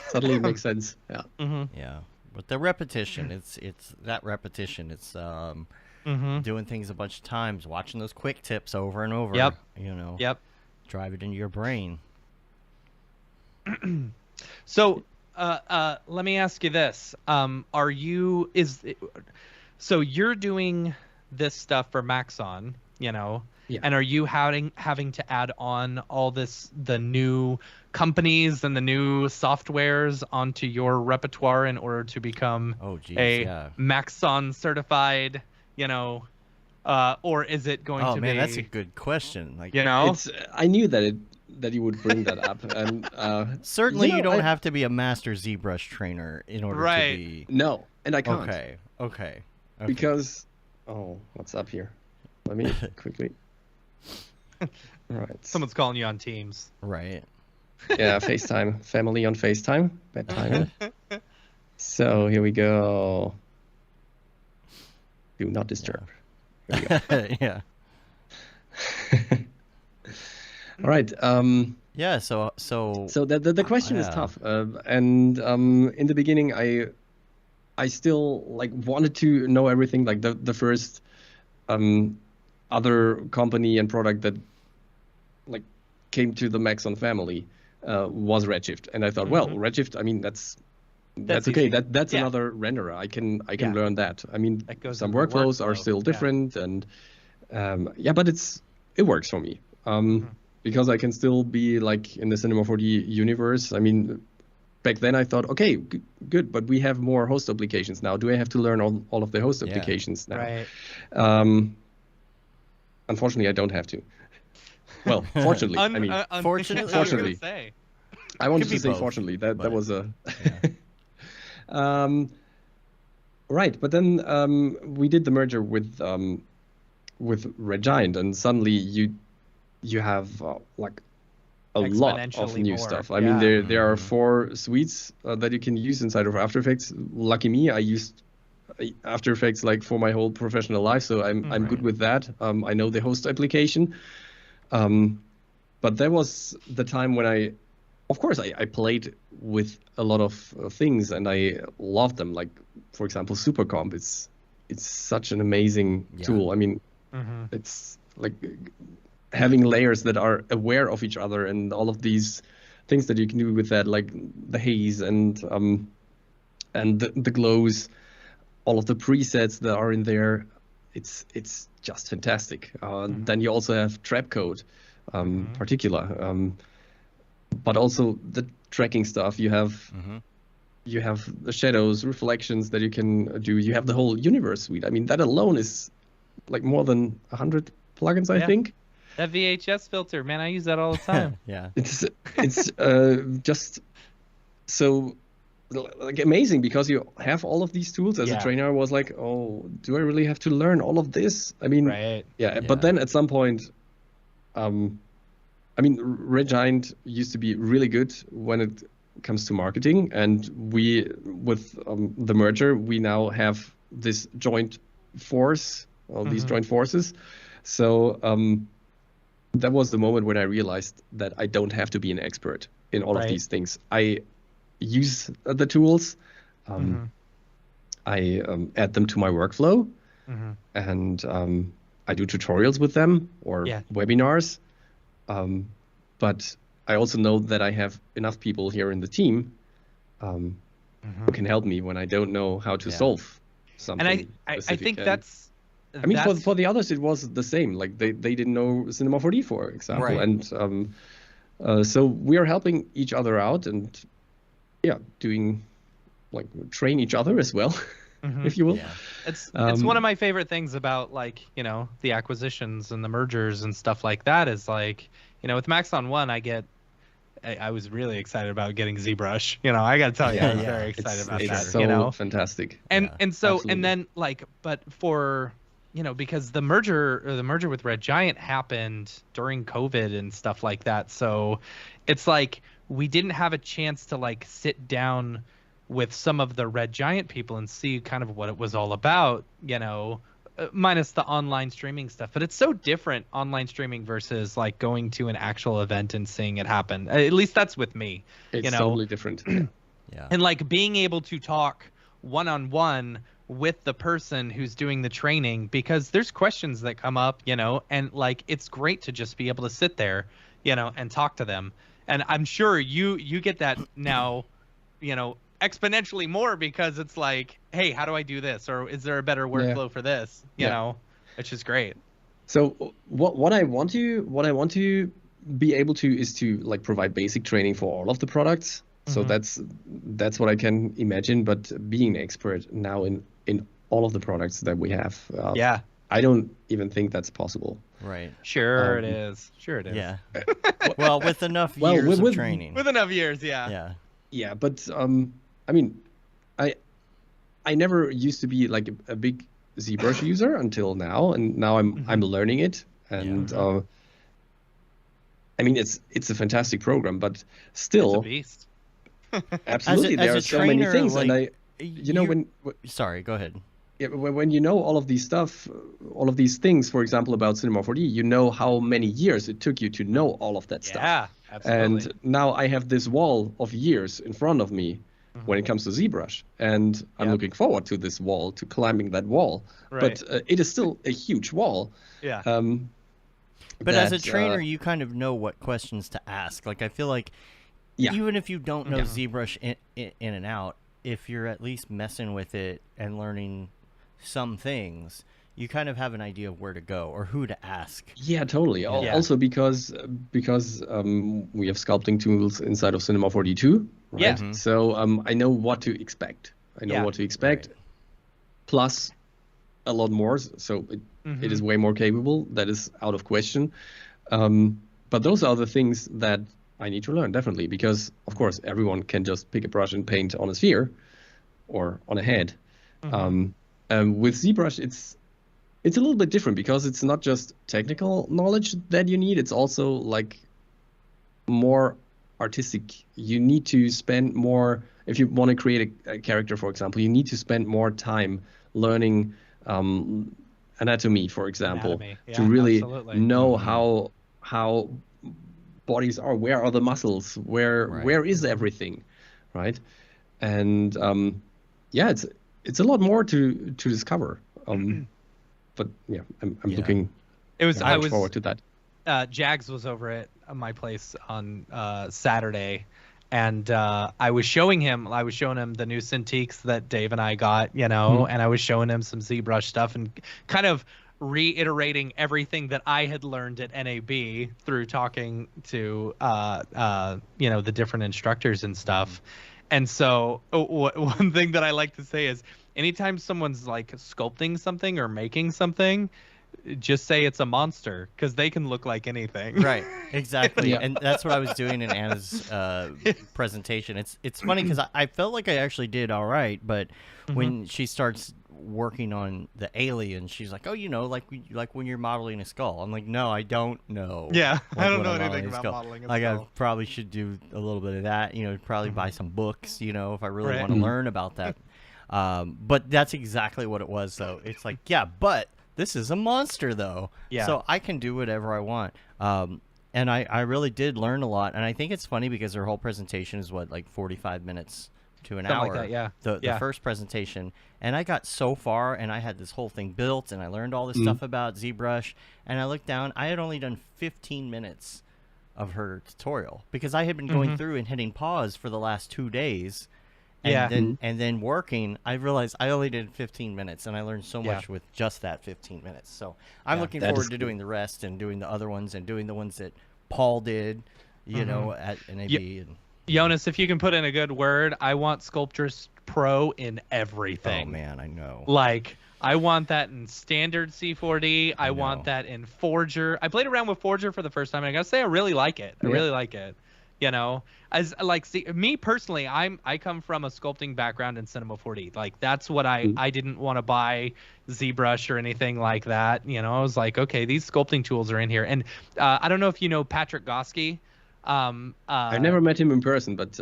Suddenly it makes sense. Yeah. Mm-hmm. Yeah. But the repetition, it's that repetition. It's doing things a bunch of times, watching those quick tips over and over. Yep. Yep. Drive it into your brain. So, let me ask you this: so you're doing this stuff for Maxon, Yeah. and are you having to add on all the new companies and the new softwares onto your repertoire in order to become Maxon certified, or is it going to be? Oh man, that's a good question. Like, I knew that you would bring that up, and certainly you don't have to be a master ZBrush trainer in order to be. No, and I can't. Okay. Because, what's up here? Let me quickly. All right. Someone's calling you on Teams. Right. Yeah, FaceTime. Family on FaceTime. Bad timing. So here we go. Do not disturb. Here we go. Yeah. All right. Yeah. So the question is tough, and in the beginning, I still like wanted to know everything. Like the first other company and product that like came to the Maxon family was Redshift, and I thought, well, Redshift. I mean, that's okay. easy. That's another renderer. I can learn that. I mean, some into workflows are still different, and but it works for me. Because I can still be like in the Cinema 4D universe. I mean, back then I thought, okay, good, but we have more host applications now. Do I have to learn all of the host applications now? Right. Unfortunately, I don't have to. Well, fortunately, I mean, fortunately. I wanted to say both, fortunately. That was a. Right, but then we did the merger with Red Giant, and suddenly you have like a lot of new stuff. I mean, there are 4 suites that you can use inside of After Effects. Lucky me, I used After Effects like for my whole professional life, so I'm good with that. I know the host application, but there was the time when I played with a lot of things and I loved them. Like for example, SuperComp. It's such an amazing tool. I mean, it's like having layers that are aware of each other and all of these things that you can do with that, like the haze and the glows, all of the presets that are in there. It's just fantastic. Then you also have trap code, particular, but also the tracking stuff. You have the shadows, reflections that you can do. You have the whole universe suite. I mean, that alone is like more than 100 plugins, I think. That VHS filter, man, I use that all the time. Yeah. It's just so like amazing because you have all of these tools. As a trainer, I was like, oh, do I really have to learn all of this? I mean, but then at some point, I mean, Red Giant used to be really good when it comes to marketing, and we, with the merger, we now have this joint force, all these joint forces. So that was the moment when I realized that I don't have to be an expert in all of these things. I use the tools, I add them to my workflow, and I do tutorials with them or webinars. But I also know that I have enough people here in the team who can help me when I don't know how to solve something. And I think that's. I mean, for the others, it was the same. Like they didn't know Cinema 4D, for example, and So we are helping each other out and doing like train each other as well, if you will. Yeah. It's one of my favorite things about like, the acquisitions and the mergers and stuff like that is like, with Max on One, I was really excited about getting ZBrush. I got to tell you, I was very excited about that. It's so fantastic. And so absolutely. and then like, but for because the merger with Red Giant happened during COVID and stuff like that, so it's like we didn't have a chance to like sit down with some of the Red Giant people and see kind of what it was all about, minus the online streaming stuff. But it's so different, online streaming versus like going to an actual event and seeing it happen. At least that's with me. It's totally different. Yeah. And like being able to talk one-on-one with the person who's doing the training, because there's questions that come up, and like it's great to just be able to sit there, and talk to them. And I'm sure you get that now, exponentially more, because it's like, hey, how do I do this, or is there a better workflow for this, which is great. So what I want to be able to is to like provide basic training for all of the products. So that's what I can imagine, but being an expert now in all of the products that we have, I don't even think that's possible. Right. Sure it is. Yeah. Well, with enough years of training. With enough years, yeah. Yeah. Yeah, but I mean, I never used to be like a big ZBrush user until now, and now I'm learning it, and I mean it's a fantastic program, but still, it's a beast. Absolutely, there are so many things, like, and when sorry, go ahead. Yeah, when you know all of these things, for example, about Cinema 4D, you know how many years it took you to know all of that stuff. Yeah, absolutely. And now I have this wall of years in front of me when it comes to ZBrush, and I'm looking forward to this wall, to climbing that wall. Right. But it is still a huge wall. Yeah. But as a trainer, you kind of know what questions to ask. Like I feel like even if you don't know ZBrush in and out, if you're at least messing with it and learning some things, you kind of have an idea of where to go or who to ask. Yeah, totally. Yeah. Also because we have sculpting tools inside of Cinema 4D too, right? Yeah. So I know what to expect. Right. Plus a lot more. So it is way more capable. That is out of question. But those are the things that I need to learn, definitely, because of course everyone can just pick a brush and paint on a sphere or on a head. With ZBrush, it's a little bit different, because it's not just technical knowledge that you need. It's also like more artistic. You need to spend more, if you want to create a character, for example, you need to spend more time learning anatomy, for example, to really know how bodies are, where are the muscles, where is everything, right? And it's a lot more to discover. But yeah, I'm looking forward to that. Jags was over at my place on Saturday, and I was showing him the new Cintiqs that Dave and I got, and I was showing him some ZBrush stuff and kind of reiterating everything that I had learned at NAB through talking to the different instructors and stuff. And so one thing that I like to say is, anytime someone's like sculpting something or making something, just say it's a monster, because they can look like anything. Right, exactly. And that's what I was doing in Anna's presentation. It's funny because I felt like I actually did all right, but when she starts working on the alien, she's like, oh, like when you're modeling a skull. I'm like, no, I don't know. Yeah, like, I don't know anything about modeling a skull. I probably should do a little bit of that, probably buy some books, if I really want to learn about that. But that's exactly what it was, though. It's like, yeah, but this is a monster, though. Yeah. So I can do whatever I want. And I really did learn a lot. And I think it's funny because her whole presentation is, like 45 minutes to an hour. Like that, yeah. The first presentation. And I got so far, and I had this whole thing built, and I learned all this stuff about ZBrush. And I looked down. I had only done 15 minutes of her tutorial because I had been going through and hitting pause for the last 2 days. And then working, I realized I only did 15 minutes, and I learned so much with just that 15 minutes. So I'm looking forward to doing the rest and doing the other ones and doing the ones that Paul did, you know, at NAB. And Jonas, if you can put in a good word, I want Sculptris Pro in everything. oh man, I know. Like, I want that in standard C4D. I want that in Forger. I played around with Forger for the first time, and I gotta say, I really like it. I really like it. You know, as like, see, me personally, I come from a sculpting background in Cinema 4D. Like, that's what I didn't want to buy ZBrush or anything like that. You know, I was like, okay, these sculpting tools are in here. And I don't know if you know Patrick Goski. I never met him in person, but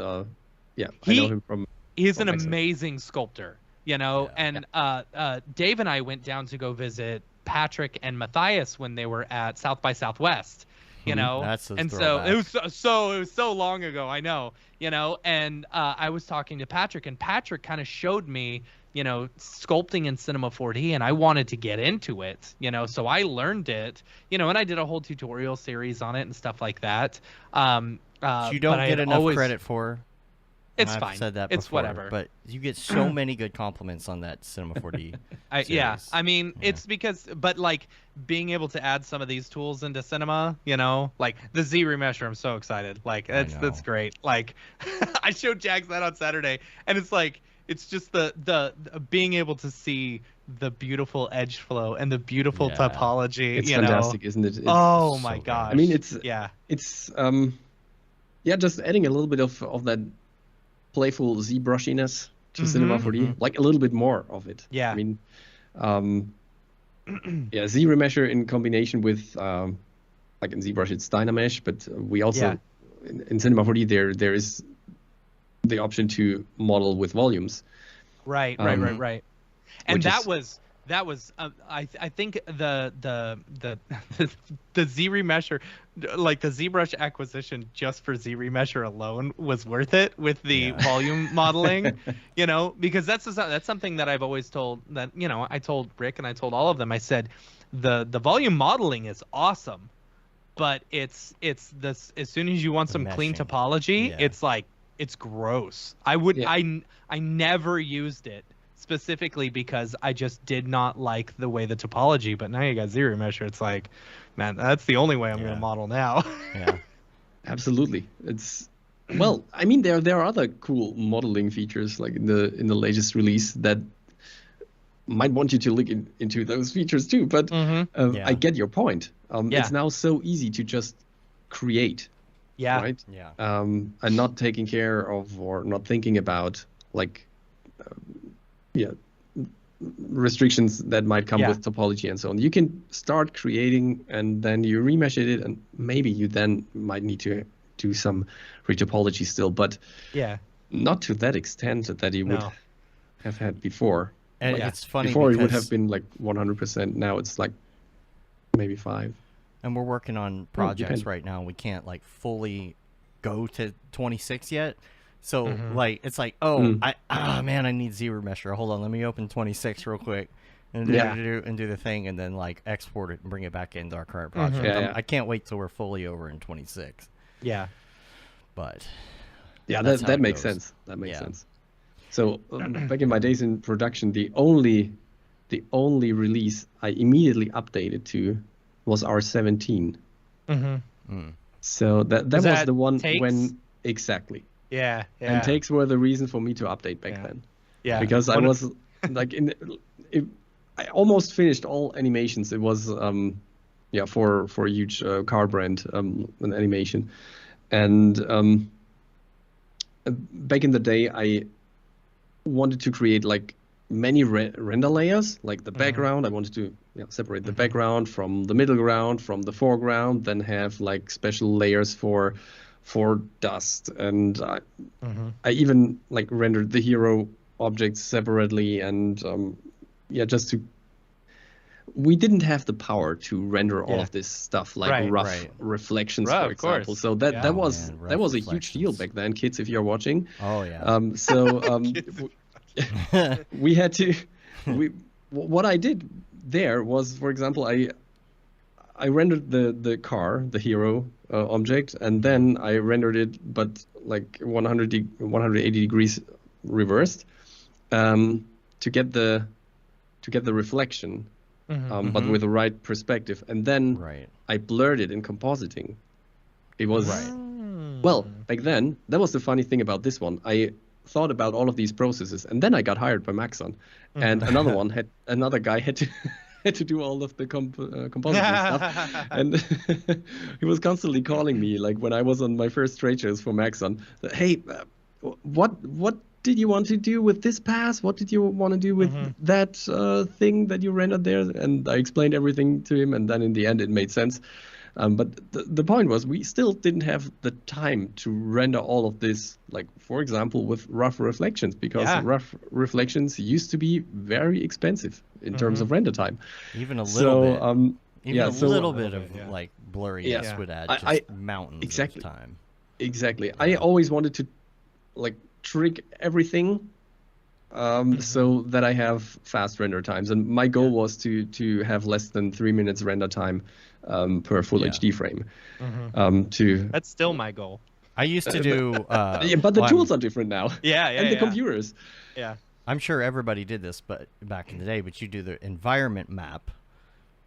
yeah, I know him from. He's an amazing sculptor, you know. And Dave and I went down to go visit Patrick and Matthias when they were at South by Southwest. You know, and so it was so long ago. I know, you know, and I was talking to Patrick, and Patrick kind of showed me, you know, sculpting in Cinema 4D, and I wanted to get into it, you know, so I learned it, you know, and I did a whole tutorial series on it and stuff like that. You don't get enough credit for. It's I've fine. said that it's before, whatever. But you get so many good compliments on that Cinema 4D. Yeah, I mean, it's because, but like being able to add some of these tools into Cinema, you know, like the Z remesher, I'm so excited. Like that's great. Like I showed Jags that on Saturday, and it's like it's just the being able to see the beautiful edge flow and the beautiful topology. It's you fantastic, know? isn't it? It's oh my gosh! I mean, it's just adding a little bit of that playful ZBrushiness to Cinema 4D, like a little bit more of it. Yeah. I mean, Z remesher in combination with like in ZBrush it's Dynamesh, but we also in Cinema 4D there is the option to model with volumes. Right. And that was I think the Z remesher, like the ZBrush acquisition just for Z remesher alone was worth it with the volume modeling, you know, because that's something that I've always told, that, you know, I told Rick and I told all of them. I said the volume modeling is awesome, but it's this, as soon as you want some clean topology, it's like, it's gross. I never used it specifically because I just did not like the way the topology, but now you got Z remesher, it's like, man, that's the only way I'm going to model now. Yeah, absolutely. It's, well, I mean, there are other cool modeling features like in the latest release that might want you to look into those features too, but I get your point. It's now so easy to just create. Right? Yeah. And not taking care of or not thinking about like restrictions that might come with topology and so on. You can start creating and then you remesh it, and maybe you then might need to do some retopology still, but not to that extent that you would have had before. And like, it's funny before because it would have been like 100%. Now it's like maybe 5. And we're working on projects right now. We can't like fully go to 26 yet. So like it's like, man, I need Z remesher. Hold on, let me open 26 real quick and do the thing, and then like export it and bring it back into our current project. I can't wait till we're fully over in 26. Yeah. But that makes sense. That makes sense. So back in my days in production, the only release I immediately updated to was R17. So that was the one takes? when exactly. Yeah. And takes were the reason for me to update back then. Yeah. Because I was like I almost finished all animations. It was for a huge car brand an animation, and back in the day I wanted to create like many render layers, like the background. I wanted to separate the background from the middle ground, from the foreground, then have like special layers for dust, and I even like rendered the hero objects separately, and we didn't have the power to render all of this stuff like rough reflections, for example. So that was a huge deal back then, kids, if you're watching. We had to what I did there was, for example, I rendered the car, the hero object, and then I rendered it, but like 180 degrees reversed, to get the reflection, but with the right perspective, and then I blurred it in compositing. It was Well, back then, that was the funny thing about this one. I thought about all of these processes, and then I got hired by Maxon, and another guy had to had to do all of the compositing stuff, and he was constantly calling me, like when I was on my first trade shows for Maxon. Hey, what did you want to do with this pass? What did you want to do with that thing that you rendered there? And I explained everything to him, and then in the end, it made sense. But the point was, we still didn't have the time to render all of this, like, for example, with rough reflections, because rough reflections used to be very expensive in terms of render time. Even a little bit. Even a little bit of, yeah. like, blurriness would add just mountains of time. Exactly. I always wanted to, like, trick everything so that I have fast render times. And my goal was to have less than 3 minutes render time per full HD frame. That's still my goal. I used to do... but the tools are different now. And the computers. Yeah. I'm sure everybody did this back in the day, but you do the environment map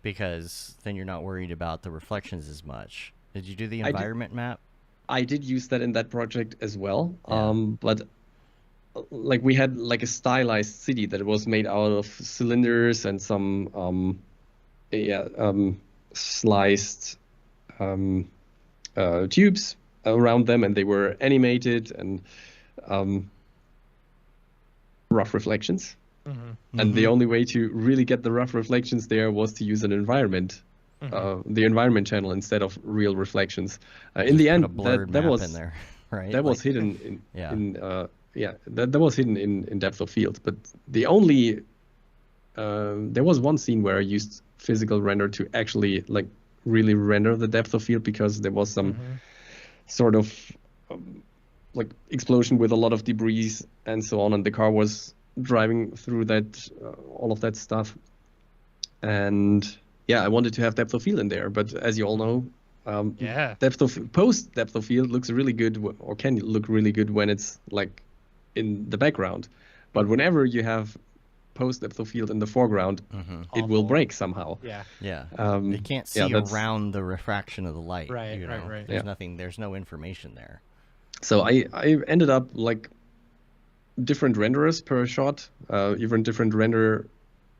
because then you're not worried about the reflections as much. Did you do the environment map? I did use that in that project as well. But like we had like a stylized city that was made out of cylinders and some sliced tubes around them, and they were animated and rough reflections. And the only way to really get the rough reflections there was to use an environment, the environment channel instead of real reflections. In the end, that was in there, right? That was hidden that was hidden in depth of field. But the only there was one scene where I used physical render to actually like really render the depth of field, because there was some sort of like explosion with a lot of debris and so on, and the car was driving through that all of that stuff. And I wanted to have depth of field in there, but as you all know, post depth of field looks really good, or can look really good when it's like in the background. But whenever you have post depth of field in the foreground, it will break somehow. You can't see around the refraction of the light. Right. There's nothing. There's no information there. So I ended up like different renderers per shot, even different render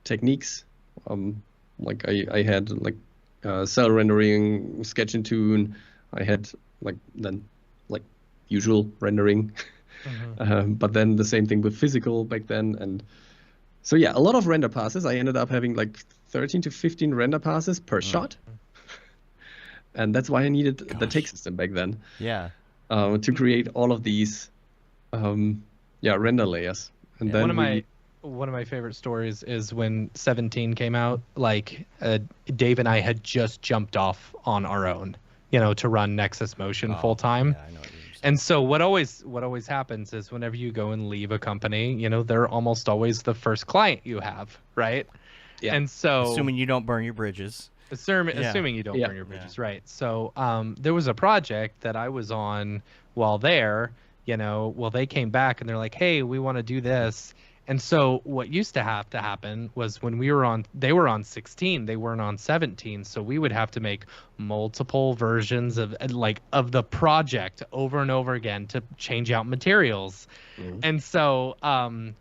techniques. Like I had like cell rendering, sketch and tune. I had like usual rendering, but then the same thing with physical back then. And so a lot of render passes. I ended up having like 13 to 15 render passes per shot, and that's why I needed the take system back then. To create all of these render layers. And then one of my favorite stories is when 17 came out. Like Dave and I had just jumped off on our own, to run Nexus Motion full time. I know what you're saying. And so what always happens is whenever you go and leave a company, they're almost always the first client you have, right? Yeah. And so assuming you don't burn your bridges. Assuming you don't burn your bridges, right? So there was a project that I was on while there. They came back and they're like, hey, we want to do this. And so what used to have to happen was when they were on 16, they weren't on 17. So we would have to make multiple versions of the project over and over again to change out materials. And so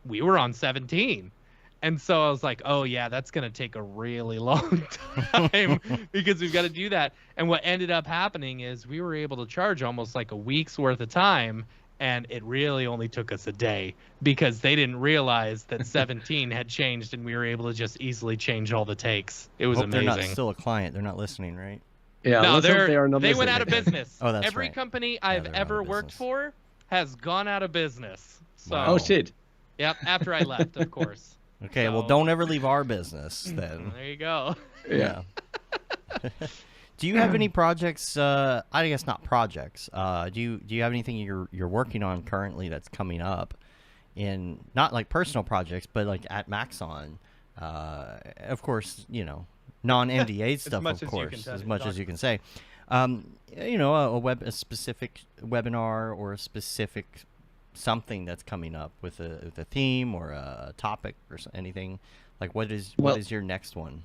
we were on 17. And so I was like, oh yeah, that's going to take a really long time because we've got to do that. And what ended up happening is we were able to charge almost like a week's worth of time. And it really only took us a day because they didn't realize that 17 had changed and we were able to just easily change all the takes. It was amazing. They're not still a client. They're not listening, right? Yeah, no, they went out of business. Oh, that's Every right. company I've ever worked for has gone out of business. So, Oh, shit. Yep, after I left, of course. Okay, well, don't ever leave our business then. There you go. Yeah. Do you have any projects? I guess not projects. Do you have anything you're working on currently that's coming up, in not like personal projects, but like at Maxon? Of course, non-NDA stuff. Of course, as much as you can say. A specific webinar or a specific something that's coming up with a theme or a topic or anything. Like what is your next one?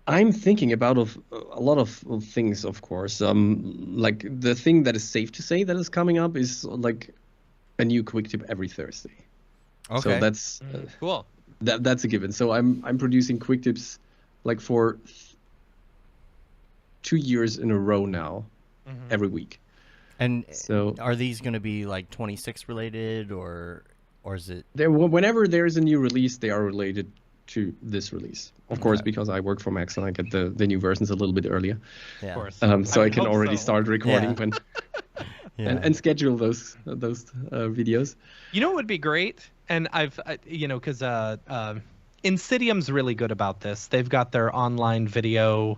I'm thinking about a lot of things, of course. Like the thing that is safe to say that is coming up is like a new quick tip every Thursday. Okay. So that's Cool. that's a given. So I'm producing quick tips like for 2 years in a row now, every week. And So are these going to be like 26 related, or is it? whenever there's a new release, they are related to this release. Of course, because I work for Max and I get the new versions a little bit earlier. Yeah. Of course. So I would can hope already so. start recording Yeah. when Yeah. and schedule those videos. You know what would be great? And because Insidium's really good about this. They've got their online video,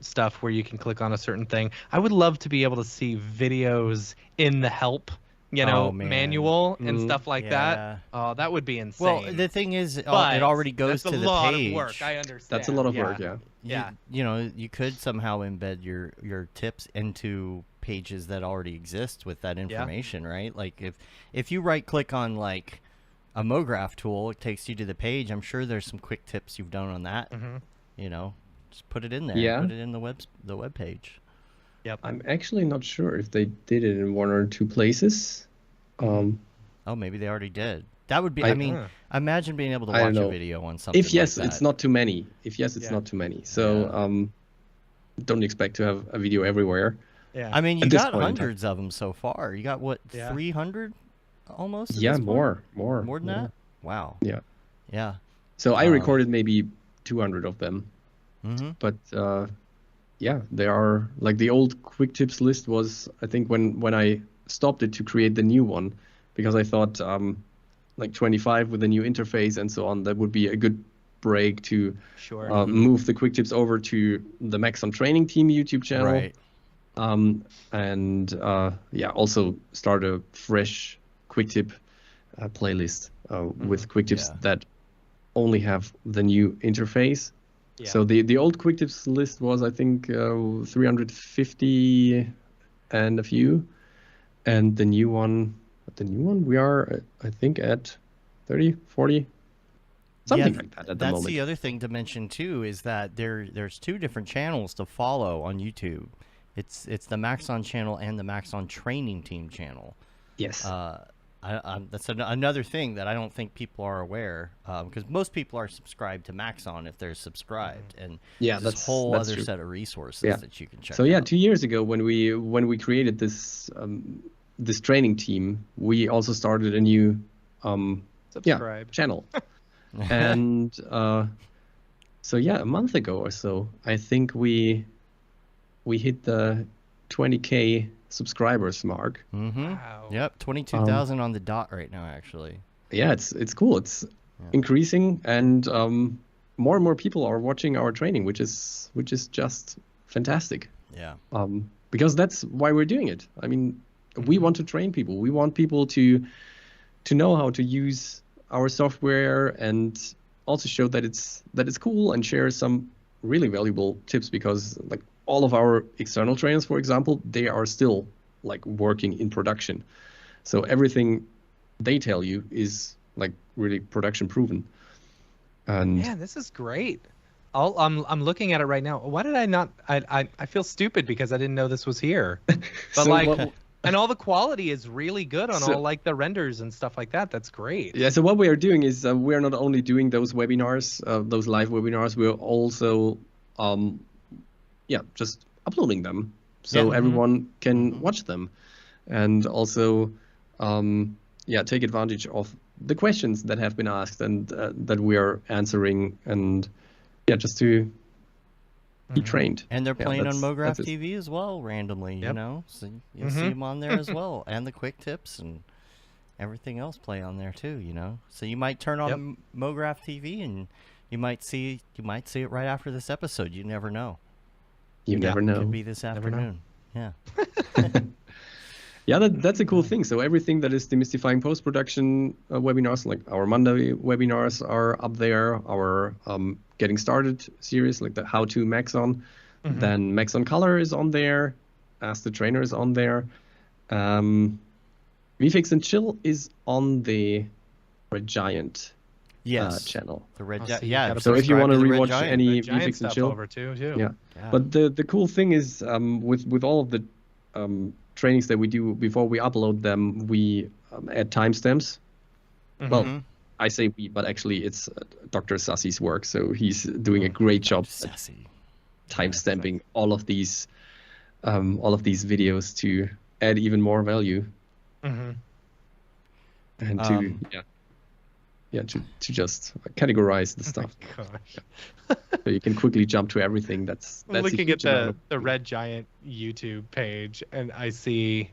stuff where you can click on a certain thing. I would love to be able to see videos in the help, Oh, man. manual and stuff like Yeah. that. Oh, that would be insane. Well, the thing is, it But already goes that's to a the lot page. of work. I understand. That's a lot of work, yeah. You could somehow embed your tips into pages that already exist with that information, right? Like if you right click on like a Mograph tool, it takes you to the page. I'm sure there's some quick tips you've done on that. Just put it in there. Yeah. Put it in the web page. Yep. I'm actually not sure if they did it in one or two places. Oh, maybe they already did. That would be. I mean, imagine being able to I don't watch a know. video on something. If yes, like it's that. not too many. If yes, it's not too many. So don't expect to have a video everywhere. Yeah. I mean, you At this got point in time. hundreds of them so far. You got what, Yeah. 300 almost? at Yeah, this point? more More than that? Wow. Yeah. Yeah. So I recorded maybe 200 of them. Mm-hmm. But yeah, they are like the old quick tips list was, I think when I stopped it to create the new one, because I thought like 25 with a new interface and so on, that would be a good break to Sure. move the quick tips over to the Max on Training Team YouTube channel. Right. And yeah, also start a fresh quick tip playlist with quick tips Yeah. that only have the new interface. Yeah. So the old quick tips list was, I think, 350 and a few, and the new one we are, I think, at 30, 40, something like that at the That's moment. the other thing to mention too, is that there's two different channels to follow on YouTube. It's the Max on channel and the Max on Training Team channel. Yes. That's another thing that I don't think people are aware, because most people are subscribed to Maxon if they're subscribed, and Yeah, there's a whole that's other true. set of resources Yeah. that you can check. So yeah, out. 2 years ago when we created this this training team, we also started a new Subscribe. channel, and so yeah, a month ago or so, I think we hit the 20K subscribers mark. Mm-hmm. Wow. Yep, 22,000 on the dot right now, actually. Yeah, it's cool. It's increasing, and more and more people are watching our training, which is just fantastic. Yeah. Because that's why we're doing it. I mean, we want to train people. We want people to know how to use our software and also show that it's cool, and share some really valuable tips, because like all of our external trainers, for example, they are still like working in production. So everything they tell you is like really production proven. And Man, this is great. I'm looking at it right now. Why did I not? I feel stupid because I didn't know this was here. But So like, what- and all the quality is really good on So- all like the renders and stuff like that. That's great. yeah, so what we are doing is we are not only doing those webinars, those live webinars, we're also just uploading them so everyone can watch them, and also take advantage of the questions that have been asked and that we are answering, and just to be trained. And they're Yeah, playing on that's- Mograph that's it. TV as well, randomly, you Yep. know? So you'll see them on there as well. And the quick tips and everything else play on there too, you know? So you might turn on Mograph TV and you might see it right after this episode. You never know. You never know. Could be this Never know. afternoon. Yeah. Yeah, that's a cool thing. So everything that is demystifying post-production webinars, like our Monday webinars, are up there. Our Getting Started series, like the How to Maxon. Then Maxon Color is on there. Ask the Trainer is on there. VFix and Chill is on the Red Giant. Yes. channel. The red Oh, giant. so you Yeah. gotta So if you subscribe want to the Red rewatch Giant. any The giant VFX and stuff chill, over too. yeah. Yeah. But the cool thing is, with all of the trainings that we do before we upload them, we add timestamps. Well, Mhm. I say we, but actually it's Dr. Sassi's work. So he's doing a great job at Sassy. timestamping all of these videos to add even more value Mm-hmm. and to to just categorize the stuff. Gosh. So you can quickly jump to everything. That's I'm a looking at huge amount the of- Red Giant YouTube page, and I see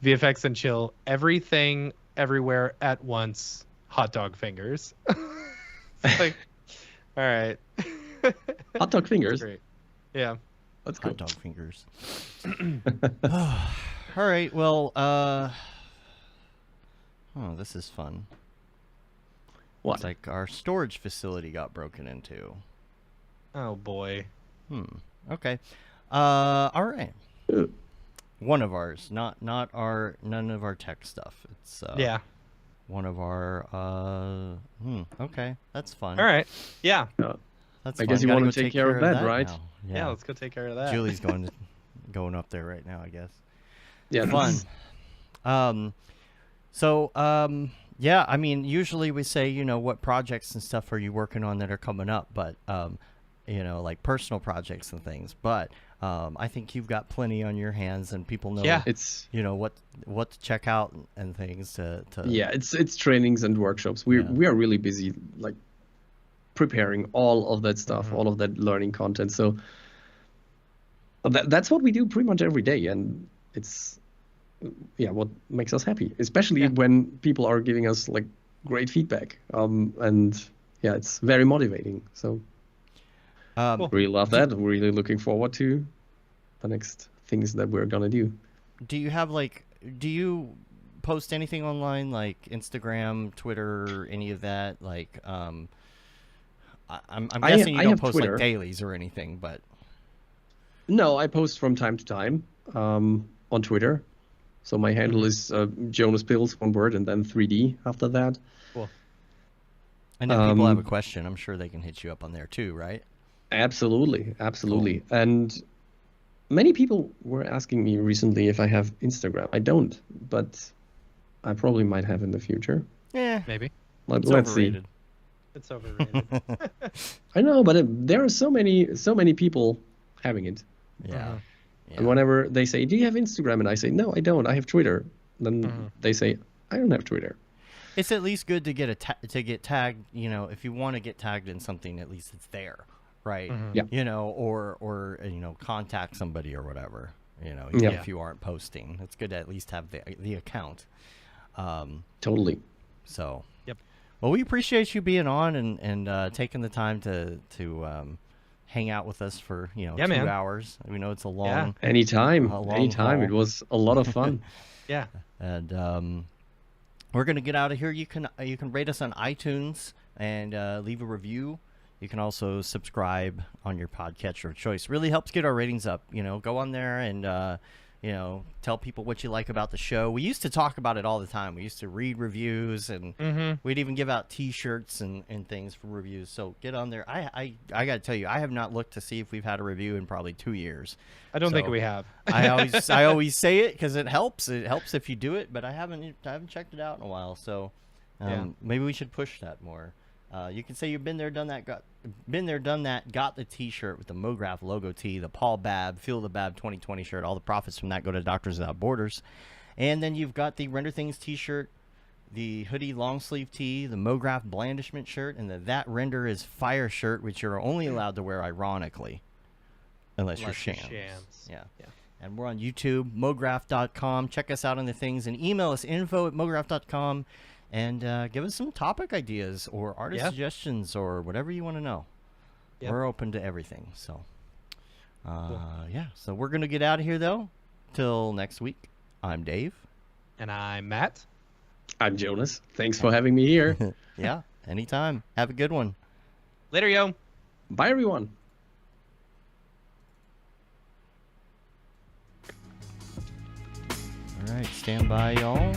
VFX and chill, everything, everywhere at once, hot dog fingers. It's like, all right. hot dog fingers. Great. Yeah. That's cool. Hot dog fingers. All right. Well. Oh, this is fun. What? It's like our storage facility got broken into. Oh boy. Okay. All right. Uh, One of ours, not none of our tech stuff. It's Yeah. one of our okay, that's fun. All right. Yeah. That's I fun. guess you Gotta wanna go take care of that, right? now. Yeah. Let's go take care of that. Julie's going up there right now, I guess. Yeah, Fun. that's- Yeah, I mean, usually we say, what projects and stuff are you working on that are coming up, but like personal projects and things. But I think you've got plenty on your hands, and people know, Yeah. It's what to check out and things to yeah, it's trainings and workshops. We are really busy, like preparing all of that stuff, all of that learning content. So that's what we do pretty much every day, and it's what makes us happy, especially when people are giving us like great feedback. And yeah, it's very motivating. So Cool. really love that. We're really looking forward to the next things that we're gonna do. Do you post anything online like Instagram, Twitter, any of that? Like, I'm guessing you I don't have post Twitter. like dailies or anything, but No, I post from time to time on Twitter. So my handle is Jonas Pilz, one word, and then 3D after that. Cool. and if people have a question, I'm sure they can hit you up on there too, right? Absolutely. And many people were asking me recently if I have Instagram. I don't, but I probably might have in the future. Yeah, Maybe. it's Let's see. overrated. It's overrated. I know, but there are so many people having it. Yeah. And whenever they say, "Do you have Instagram?" and I say, "No, I don't. I have Twitter," then they say, "I don't have Twitter." It's at least good to get to get tagged. If you want to get tagged in something, at least it's there, right? Yeah. Or contact somebody or whatever. Even Yeah. if you aren't posting, it's good to at least have the account. Totally. So. Yep. Well, we appreciate you being on and taking the time to hang out with us for 2 man. hours. We know it's a long. Anytime. A long Anytime. haul. It was a lot of fun. Yeah. And we're gonna get out of here. You can rate us on iTunes and leave a review. You can also subscribe on your podcatcher of choice. Really helps get our ratings up. Go on there and tell people what you like about the show. We used to talk about it all the time. We used to read reviews, and we'd even give out T-shirts and things for reviews. So get on there. I got to tell you, I have not looked to see if we've had a review in probably 2 years. I don't think So, we have. I always say it because it helps. It helps if you do it, but I haven't checked it out in a while. So maybe we should push that more. You can say you've been there, done that, got the T-shirt with the Mograph logo tee, the Paul Babb Feel the Babb 2020 shirt. All the profits from that go to Doctors Without Borders. And then you've got the Render Things T-shirt, the hoodie long sleeve tee, the Mograph blandishment shirt, and the That Render is Fire shirt, which you're only allowed to wear ironically, unless you're shams. Yeah. And we're on YouTube, mograph.com. Check us out on the things and email us info@mograph.com. And give us some topic ideas or artist suggestions or whatever you want to know. Yep. We're open to everything. So, So we're going to get out of here, though. Till next week, I'm Dave. And I'm Matt. I'm Jonas. Thanks for having me here. Yeah, anytime. Have a good one. Later, yo. Bye, everyone. All right, stand by, y'all.